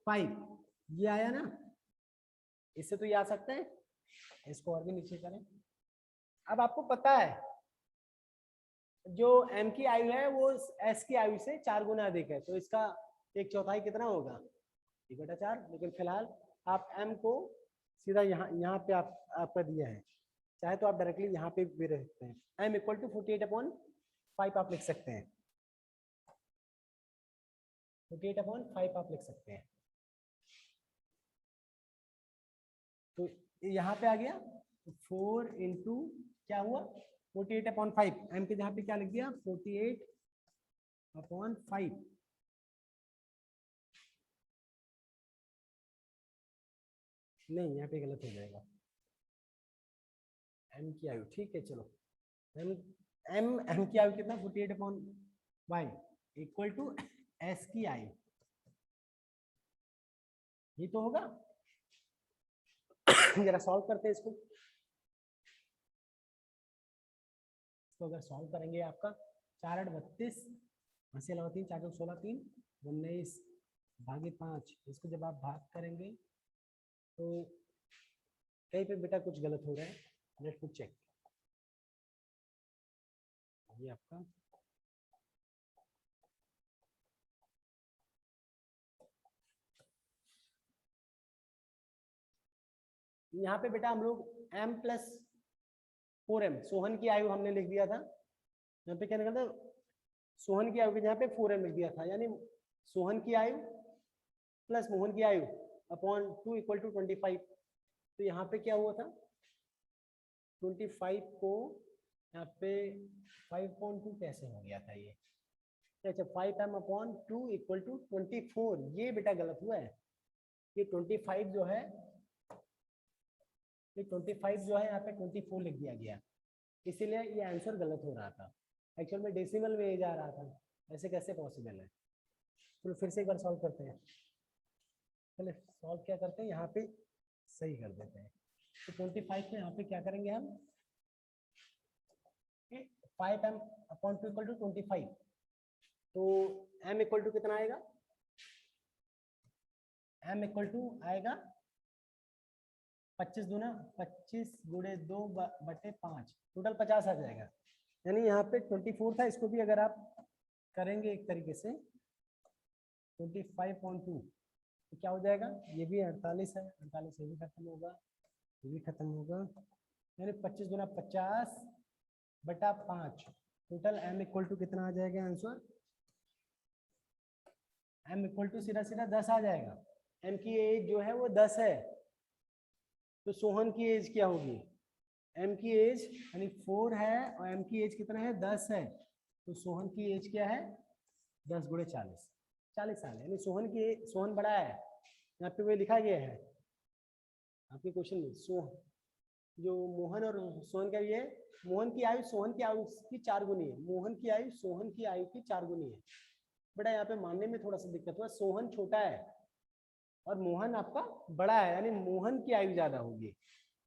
5, ये आया ना, इससे तो ये आ सकते हैं, इसको और भी नीचे करें। अब आपको पता है जो m की आयु है वो s की आयु से 4 गुना अधिक है, तो इसका 1/4 कितना होगा 1/4, लेकिन फिलहाल आप m को सीधा यहाँ पे आपका दिया है, चाहे तो आप डायरेक्टली यहाँ पे भी रख सकते हैं, m इक्वल टू 48 अपॉन 5 आप लिख सकते हैं, 48 अपॉन 5 आप लिख सकते हैं। तो यहाँ पे आ गया 4 इंटू क्या हुआ 48 अपॉन 5, m के जहाँ पे क्या लिख दिया 48 अपॉन 5, नहीं यहाँ पे गलत हो जाएगा, m की आयु ठीक है, चलो m की आयु कितना 48 अपॉन 5 इक्वल टू s की आयु, ये तो होगा। जरा सॉल्व करते हैं इसको, तो अगर सॉल्व करेंगे आपका 4 8 32, 80 अलावा 3 4 16 3 19 भागे 5, इसको जब आप भाग करेंगे तो कहीं पे बेटा कुछ गलत हो रहा है, लेट मी चेक। ये आपका यहाँ पे बेटा हम लोग m प्लस 4m, सोहन की आयु हमने लिख दिया था, यहाँ पे क्या निकलता है सोहन की आयु के यहाँ पे 4m लिख दिया था, यानी सोहन की आयु प्लस मोहन की आयु अपॉन 2 इक्वल टू 25, तो यहाँ पे क्या हुआ था 25 को यहाँ पे 5.2 कैसे हो गया था ये, अच्छा 5m अपॉन 2 इक्वल टू 24, ये बेटा गलत हुआ है, ये 25 जो है, ये 25 जो है यहाँ पे 24 लिख दिया गया, इसीलिए ये आंसर गलत हो रहा था, एक्चुअल में डेसिमल में जा रहा था, ऐसे कैसे पॉसिबल है। तो फिर से एक बार सॉल्व करते हैं, चलिए सॉल्व क्या करते हैं यहाँ पे सही कर देते हैं, तो 25 को यहाँ पे क्या करेंगे हम 5m अपॉन 2 इक्वल टू 25, तो m इक्वल टू कितना आएगा m इक्वल टू आएगा 25 दूना 25 गुणे 2/5, टोटल 50 आ जाएगा। यानी यहाँ पे 24 था, इसको भी अगर आप करेंगे एक तरीके से 25.2 तो क्या हो जाएगा, ये भी 48 है, 48 ये भी खत्म होगा, ये भी खत्म होगा, यानी 25 दूना 50/5, टोटल m इक्वल टू कितना आ जाएगा आंसर, m इक्वल टू सीधा सीधा 10 आ जाएगा। m की एज जो है वो 10 है, तो सोहन की एज क्या होगी, m की एज यानी 4 है और m की एज कितना है 10 है, तो सोहन की एज क्या है 10 गुणे 40, 40 साल, यानी सोहन बड़ा है। यहाँ पे वो लिखा गया है आपके क्वेश्चन में, जो मोहन और सोहन का, ये मोहन की आयु सोहन की आयु की 4 गुनी है, मोहन की आयु सोहन की आयु की 4 गुनी है। बड़ा यहाँ पे मानने में थोड़ा सा दिक्कत हुआ, सोहन छोटा है और मोहन आपका बड़ा है, यानी मोहन की आयु ज्यादा होगी,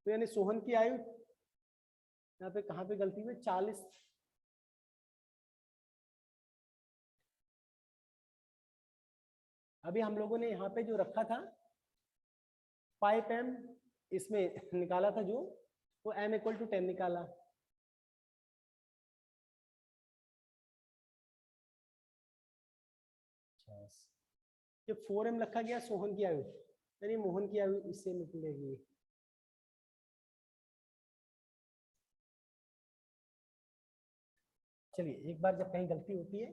तो यानी सोहन की आयु यहाँ पे कहाँ पे गलती हुई 40, अभी हम लोगों ने यहाँ पे जो रखा था 5m इसमें निकाला था जो, तो m इक्वल टू 10 निकाला, ये 4m रखा गया सोहन की आयु, यानी मोहन की आयु इससे निकलेगी। चलिए एक बार जब कहीं गलती होती है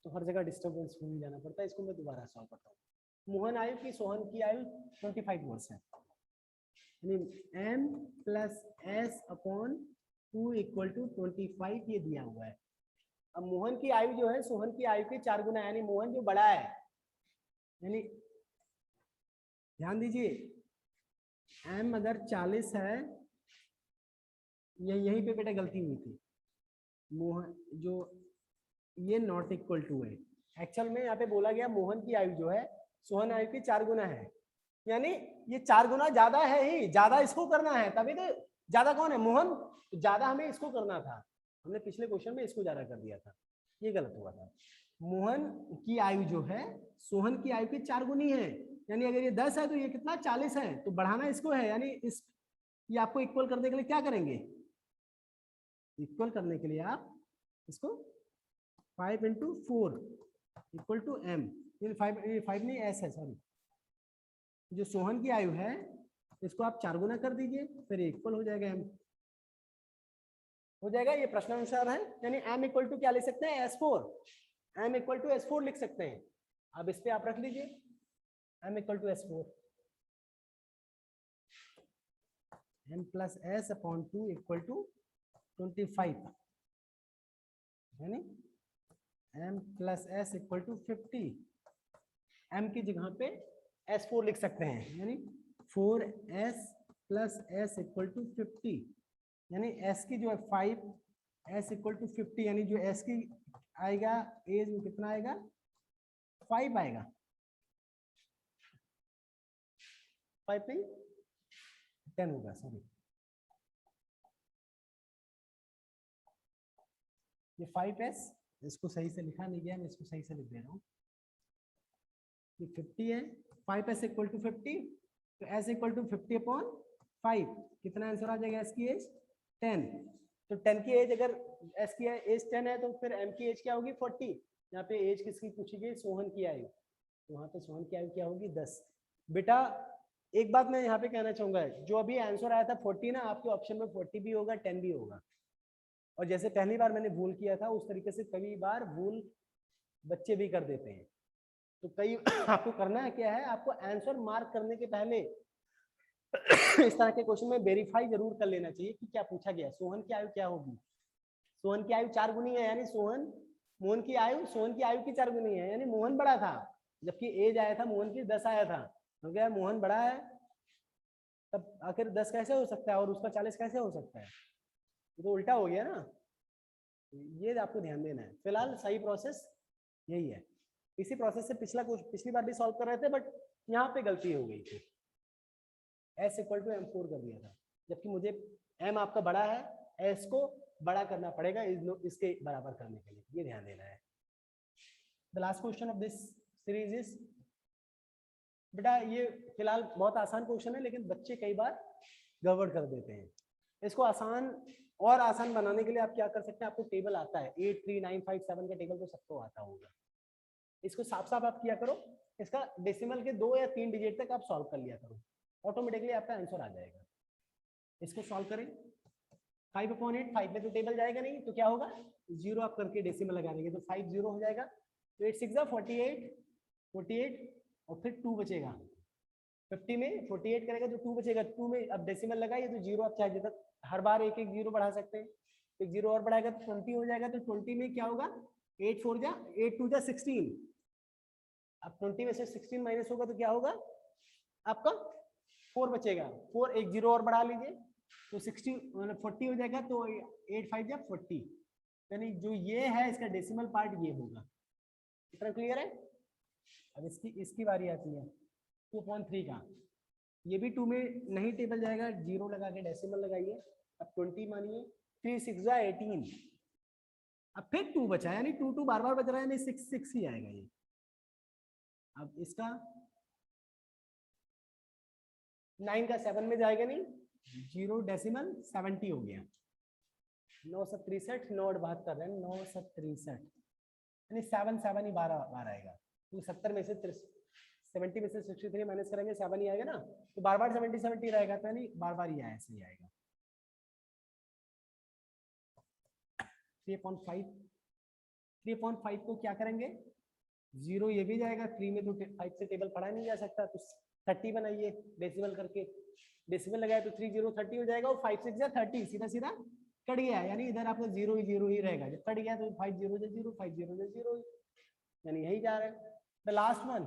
तो हर जगह डिस्टर्बेंस हो जाना पड़ता है, इसको मैं दोबारा सॉल्व करता हूँ। मोहन आयु की सोहन की आयु 25 वर्ष है, यानी m plus S upon 2 equal to 25 ये दिया हुआ है। अब मोहन की आयु जो है सोहन की आयु के 4 गुना, यानी मोहन जो बड़ा है, यानी ध्यान दीजिए m अगर 40 है, यहीं पे बेटा गलती हुई थी, मोहन जो ये नॉट इक्वल टू है, एक्चुअल में यहाँ पे बोला गया मोहन की आयु जो है सोहन आयु की 4 गुना है, यानी ये 4 गुना ज्यादा है ही, ज्यादा इसको करना है, तभी तो ज्यादा कौन है मोहन, तो ज्यादा हमें इसको करना था, हमने पिछले क्वेश्चन में इसको ज्यादा कर दिया था, ये गलत हुआ था। मोहन की आयु जो है सोहन की आयु की 4 गुनी है, यानी अगर ये 10 है तो ये कितना 40 है, तो बढ़ाना इसको है, यानी इस ये आपको इक्वल करने के लिए क्या करेंगे, इक्वल करने के लिए आप इसको 5 इंटू 4 इक्वल टू m, ये 5 नहीं s है, सॉरी, जो सोहन की आयु है इसको आप 4 गुना कर दीजिए, फिर इक्वल हो जाएगा m, हो जाएगा, ये प्रश्नानुसार है, यानी m इक्वल टू क्या लिख सकते हैं s4, m equal to s4 लिख सकते हैं। अब इस पे आप रख लीजिए m equal to s4, m plus S upon 2 equal to 25, यानी m plus S equal to 50, m की जगह पे s4 लिख सकते हैं, यानी 4s plus S equal to 50, यानी s की जो है 5, s इक्वल टू 50, यानी जो s की आएगा एज में कितना आएगा 5 आएगा, 5 नहीं 10 होगा, सॉरी ये 5s, इसको सही से लिखा नहीं गया, मैं इसको सही से लिख दे रहा हूँ, ये 50 है, 5s इक्वल टू 50, तो s इक्वल टू 50 अपॉन 5, कितना आंसर आ जाएगा, s की एज 10, तो 10 की एज अगर s की एज 10 है तो फिर m की एज क्या होगी 40, यहाँ पे एज किसकी पूछी गई सोहन की आयु, तो वहाँ पे सोहन की आयु क्या होगी 10। बेटा एक बात मैं यहाँ पे कहना चाहूंगा, जो अभी आंसर आया था 40 ना, आपके ऑप्शन में 40 भी होगा 10 भी होगा, और जैसे पहली बार मैंने भूल किया था उस तरीके से कई बार भूल बच्चे भी कर देते हैं, तो कई आपको करना है क्या है, आपको आंसर मार्क करने के पहले इस तरह के क्वेश्चन में वेरीफाई जरूर कर लेना चाहिए कि क्या पूछा गया, सोहन की आयु क्या होगी, सोहन की आयु 4 गुनी है, यानी मोहन की आयु सोहन की आयु की 4 गुनी है, यानी मोहन बड़ा था, जबकि एज आया था मोहन की 10 आया था, तो क्या मोहन बड़ा है, तब आखिर 10 कैसे हो सकता है और उसका 40 कैसे हो सकता है, तो उल्टा हो गया ना, ये आपको ध्यान देना है। फिलहाल सही प्रोसेस यही है, इसी प्रोसेस से पिछली बार भी सॉल्व कर रहे थे, बट यहाँ पे गलती हो गई थी, s इक्वल टू m4 कर दिया था, जबकि मुझे m आपका बड़ा है, s को बड़ा करना पड़ेगा इसके बराबर करने के लिए, ये ध्यान देना है। The last question of this series is बेटा ये फिलहाल बहुत आसान क्वेश्चन है, लेकिन बच्चे कई बार गड़बड़ कर देते हैं। इसको आसान और आसान बनाने के लिए आप क्या कर सकते हैं, आपको टेबल आता है 8 3 9 5 7 का टेबल तो सबको आता होगा। इसको साफ साफ आप किया करो, इसका डेसिमल के 2 या 3 डिजिट तक आप सॉल्व कर लिया करो, ऑटोमेटिकली आपका आंसर आ जाएगा। इसको सॉल्व करें 5/8, 5 में तो टेबल जाएगा नहीं, तो क्या होगा 0 आप करके डेसिमल लगा देंगे तो 5 0 हो जाएगा। तो 8 6 48 48 और फिर 2 बचेगा। 50 में 48 करेगा तो 2 बचेगा। 2 में अब डेसिमल लगाइए तो 0 आप चाहे जितना हर बार एक एक 0 बढ़ा सकते हैं। एक 0 और बढ़ाएगा तो 20 हो जाएगा। तो 20 में क्या होगा 8 4 जा 8 2 जा 16। अब 20 में से 16 माइनस होगा तो क्या होगा आपका 4 बचेगा। 4 एक 0 और बढ़ा लीजिए तो 60 मतलब 40 हो जाएगा। तो 8 5 जा 40, यानी जो ये है इसका डेसिमल पार्ट ये होगा। इतना क्लियर है। अब इसकी बारी आती है 2.3 का। ये भी 2 में नहीं टेबल जाएगा, 0 लगा के डेसिमल लगाइए। अब 20 मानिए 3 6 जा 18। अब फिर 2 बचा, यानी 2 2 बार बार बच रहा है, यानी 6 6 ही आएगा ये। अब इसका 9 का 7 में जाएगा नहीं, 0 डेसिमल 70 हो गया। 9 7 63 9 72 है 9 7 63, यानी 7 7 ही 12 बार आएगा। तो 70 में से 70 में से 63 माइनस करेंगे 7 ही आएगा ना, तो बार बार 70 70 रहेगा, तो यानी बार बार ये ऐसे ही आएगा। 3.5 को क्या करेंगे 0 ये भी जाएगा। 3 में तो 5 से टेबल पढ़ा नहीं जा सकता, तो 30 बनाइए डेसिमल करके। डेसिमल लगाए तो 3 0 30 हो जाएगा। और 5 6 30 सीधा सीधा कट गया, यानी इधर आपका 0 ही रहेगा। जब कट गया तो 5 0 0 5 0 0, यानी यही जा रहा है। द लास्ट वन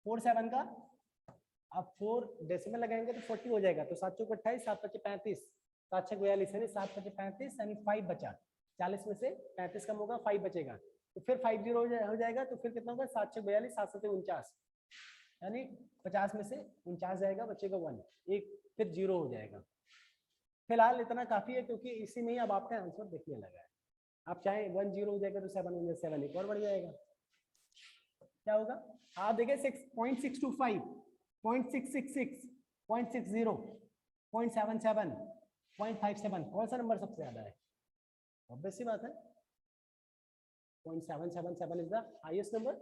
4 7 का। अब 4 डेसिमल लगाएंगे तो 40 हो जाएगा। तो 7 चौक 28 7 5 35 7 6 42, यानी 7 5 35, यानी 5 बचा। 40 में से 35 कम होगा 5 बचेगा। तो फिर 5 0 हो जाएगा। तो फिर कितना होगा 7 6 42 7 7 49, यानी 50 में से 49 जाएगा, बचेगा 1 एक, फिर 0 हो जाएगा। फिलहाल इतना काफी है, क्योंकि इसी में ही अब आपका आंसर दिखने लगा है। आप चाहे 1 0 हो जाएगा तो 7 7 एक और बढ़ जाएगा। क्या होगा आप देखिए 6.625 0.666 0.60 0.77 0.57, कौन सा नंबर सबसे ज्यादा है? ऑब्वियस सी बात है 0.777 इज द हाईएस्ट नंबर।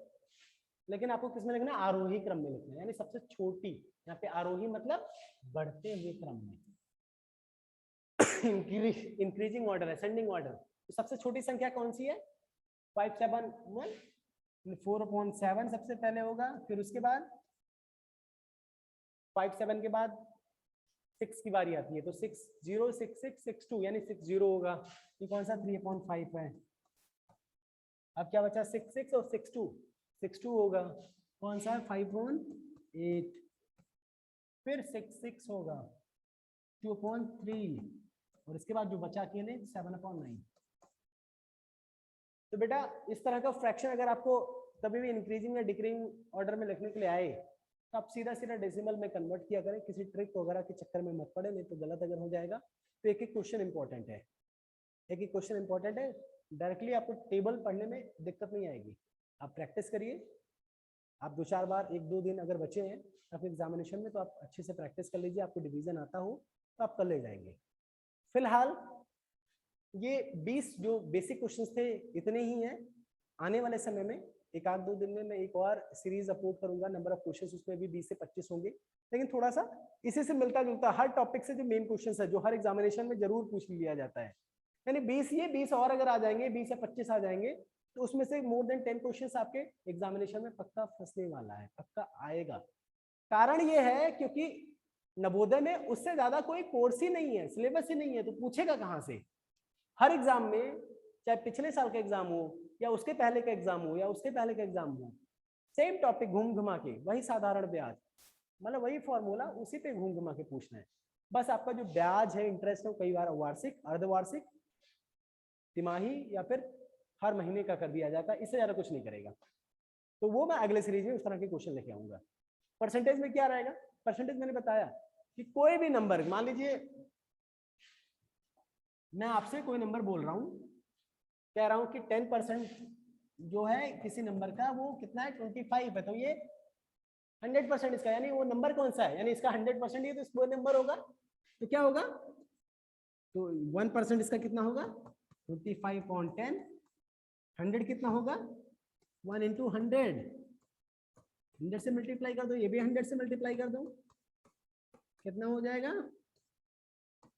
लेकिन आपको किसमें लिखना है आरोही क्रम में लिखना है, यानी सबसे छोटी। यहाँ पे आरोही मतलब बढ़ते हुए क्रम में, इंक्रीजिंग ऑर्डर, असेंडिंग ऑर्डर। तो सबसे छोटी संख्या कौन सी है 571, 4/7 सबसे पहले होगा। फिर उसके बाद 5 7 के बाद 6 की बारी आती है, तो 6 0 6 6 6 2, यानी 6 0 होगा। ये कौन सा 3/5 है। अब क्या बचा 6 6 और 6 2, 6 2 होगा। कौन सा है 5/8, फिर 6 6 होगा 2/3, और इसके बाद जो बचा अकेले 7/9। तो बेटा इस तरह का फ्रैक्शन अगर आपको कभी भी इंक्रीजिंग या डिक्रीजिंग ऑर्डर में लिखने के लिए आए, तो आप सीधा सीधा डेसिमल में कन्वर्ट किया करें। किसी ट्रिक वगैरह के चक्कर में मत पड़े, नहीं तो गलत अगर हो जाएगा। तो एक एक क्वेश्चन इंपॉर्टेंट है, एक एक क्वेश्चन इंपॉर्टेंट है। डायरेक्टली आपको टेबल पढ़ने में दिक्कत नहीं आएगी। आप प्रैक्टिस करिए। आप 2 4 बार 1 2 दिन अगर बचे हैं अपने एग्जामिनेशन में, तो आप अच्छे से प्रैक्टिस कर लीजिए। आपको डिवीजन आता हो तो आप कर ले जाएंगे। फिलहाल ये 20 जो बेसिक क्वेश्चंस थे इतने ही हैं। आने वाले समय में 1 आध 2 दिन में मैं एक और सीरीज अपलोड करूंगा। नंबर ऑफ क्वेश्चंस उसमें भी 20 से 25 होंगे, लेकिन थोड़ा सा इसी से मिलता जुलता हर टॉपिक से जो मेन क्वेश्चंस है, जो हर एग्जामिनेशन में जरूर पूछ लिया जाता है, यानी 20 ये 20 और अगर आ जाएंगे, 20 या 25 आ जाएंगे, तो उसमें से मोर देन 10 क्वेश्चंस आपके एग्जामिनेशन में पक्का फंसने वाला है, पक्का आएगा। कारण ये है क्योंकि नवोदय में उससे ज्यादा कोई कोर्स ही नहीं है, सिलेबस ही नहीं है, तो पूछेगा कहां से। हर एग्जाम में, चाहे पिछले साल का एग्जाम हो या उसके पहले का एग्जाम हो या उसके पहले का एग्जाम हो, सेम टॉपिक घूम घुमा के, वही साधारण ब्याज, मतलब वही फॉर्मूला, उसी पे घूम घुमा के पूछना है। बस आपका जो ब्याज है, इंटरेस्ट है, कई बार वार्षिक, अर्धवार्षिक, तिमाही या फिर हर महीने का कर दिया जाता है, इससे ज्यादा कुछ नहीं करेगा। तो वो मैं अगले सीरीज में उस तरह के क्वेश्चन लेके आऊंगा। परसेंटेज में क्या रहेगा, परसेंटेज मैंने बताया कि कोई भी नंबर, मान लीजिए मैं आपसे कोई नंबर बोल रहा हूं, कह रहा हूं कि 10% जो है किसी नंबर का वो कितना है 25 है, तो ये 100% इसका, यानी वो नंबर कौन सा है, यानी इसका 100% ही तो इसको नंबर होगा, तो क्या होगा, तो 1% इसका कितना होगा 25/10, 100 कितना होगा 1 × 100, 100 से मल्टीप्लाई कर दो, ये भी 100 से मल्टीप्लाई कर दो, कितना हो जाएगा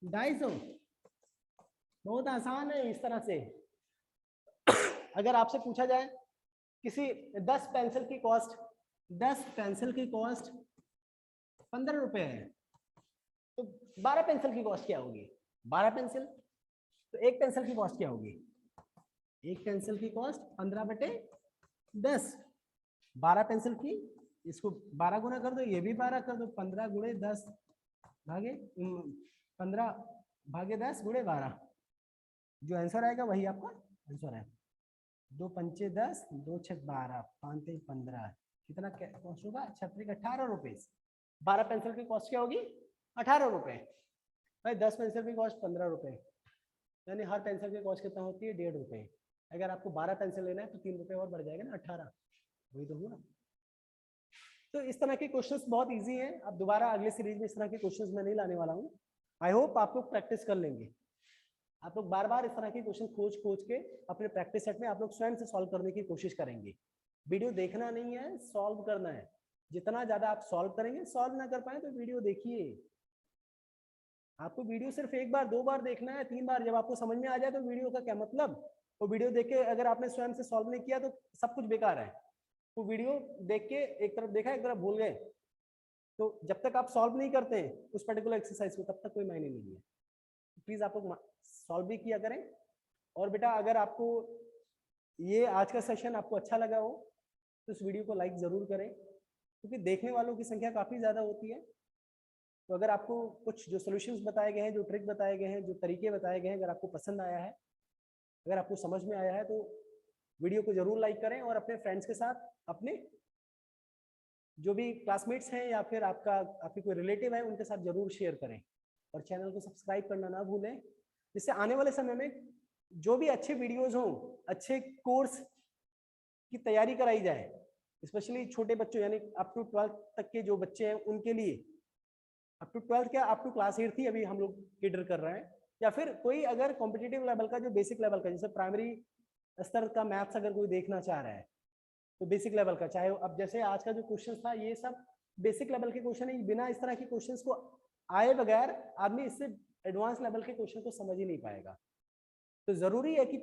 250। बहुत आसान है इस तरह से। अगर आपसे पूछा जाए किसी 10 पेंसिल की कॉस्ट 15 रुपए है, तो 12 पेंसिल की कॉस्ट क्या होगी, 12 पेंसिल, तो एक पेंसिल की कॉस्ट क्या होगी, एक पेंसिल की कॉस्ट 15/10, 12 पेंसिल की, इसको 12 गुना कर दो, ये भी 12 कर दो, 15 × 10 भागे 15/10 × 12, जो आंसर आएगा वही आपका आंसर है। 2 पंचे 10, 2 छक 12, 5 3 15, कितना कॉस्ट होगा 36 18 रुपए। 12 पेंसिल की कॉस्ट क्या होगी 18 रुपए भाई, 10 पेंसिल की कॉस्ट 15 रुपए, यानी हर पेंसिल की कॉस्ट कितना होती है 1.5 रुपए। अगर आपको 12 पेंसिल लेना है तो 3 रुपए और बढ़ जाएगा ना, 18, वही तो हुआ। तो इस तरह के क्वेश्चंस बहुत इजी हैं, अब दोबारा अगले सीरीज में इस तरह के क्वेश्चंस मैं नहीं लाने वाला हूँ। आई होप आप लोग प्रैक्टिस कर लेंगे, आप लोग बार बार इस तरह के क्वेश्चन खोज के अपने प्रैक्टिस सेट में आप लोग स्वयं से सॉल्व करने की कोशिश करेंगे। वीडियो देखना नहीं है, सॉल्व करना है। जितना ज्यादा आप सॉल्व करेंगे, सॉल्व ना कर पाए तो वीडियो देखिए। आपको वीडियो सिर्फ 1 बार 2 बार देखना है, 3 बार, जब आपको समझ में आ जाए तो वीडियो का क्या मतलब। वो वीडियो देख के अगर आपने स्वयं से सॉल्व नहीं किया तो सब कुछ बेकार है। वो वीडियो देख के एक तरफ देखा एक तरफ भूल गए, तो जब तक आप सॉल्व नहीं करते उस पर्टिकुलर एक्सरसाइज को तब तक कोई मायने नहीं है। प्लीज आप लोग सॉल्व भी किया करें। और बेटा अगर आपको ये आज का सेशन आपको अच्छा लगा हो तो इस वीडियो को लाइक जरूर करें, क्योंकि देखने वालों की संख्या काफी ज्यादा होती है। तो अगर आपको कुछ जो सॉल्यूशंस बताए गए हैं, जो ट्रिक बताए गए हैं, जो तरीके बताए गए हैं, अगर आपको पसंद आया है, अगर आपको समझ में आया है, तो वीडियो को जरूर लाइक करें और अपने फ्रेंड्स के साथ, अपने जो भी क्लासमेट्स हैं या फिर आपके कोई रिलेटिव है उनके साथ जरूर शेयर करें। और चैनल को सब्सक्राइब करना ना भूलें, जिससे आने वाले समय में जो भी अच्छे वीडियोज हों, अच्छे कोर्स की तैयारी कराई जाए, स्पेशली छोटे बच्चों यानी अप टू 12th तक के जो बच्चे हैं उनके लिए, अप टू 12th क्या, अप टू क्लास 8th ही अभी हम लोग कैटर कर रहे हैं, या फिर कोई अगर कॉम्पिटिटिव लेवल का, जो बेसिक लेवल का, जैसे प्राइमरी स्तर का मैथ्स अगर कोई देखना चाह रहा है तो बेसिक लेवल का, चाहे अब जैसे आज का जो क्वेश्चन था ये सब बेसिक लेवल के क्वेश्चन है। बिना इस तरह के क्वेश्चंस को आए बगैर आदमी इससे एडवांस लेवल के क्वेश्चन को समझ ही नहीं पाएगा। तो जरूरी है कि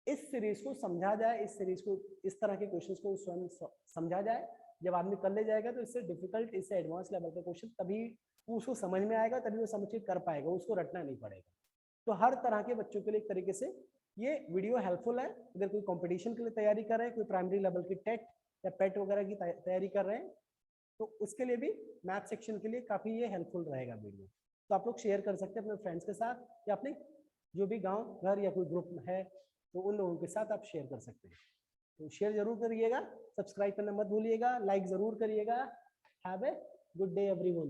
इस सीरीज को समझा जाए, इस सीरीज को, इस तरह के क्वेश्चंस को स्वयं समझा जाए। जब आदमी कर ले जाएगा तो इससे डिफिकल्ट, इससे एडवांस लेवल का क्वेश्चन तभी उसको समझ में आएगा, तभी वो समझ के कर पाएगा, उसको रटना नहीं पड़ेगा। तो हर तरह के बच्चों के लिए एक तरीके से ये वीडियो हेल्पफुल है। अगर कोई कंपटीशन के लिए तैयारी कर रहे हैं, कोई प्राइमरी लेवल की टेट या पेट वगैरह की तैयारी कर रहे हैं, तो उसके लिए भी मैथ सेक्शन के लिए काफ़ी ये हेल्पफुल रहेगा वीडियो। तो आप लोग शेयर कर सकते हैं अपने फ्रेंड्स के साथ, या अपने जो भी गांव घर या कोई ग्रुप है तो उन लोगों के साथ आप शेयर कर सकते हैं। तो शेयर जरूर करिएगा, सब्सक्राइब करना मत भूलिएगा, लाइक जरूर करिएगा। Have a good day everyone.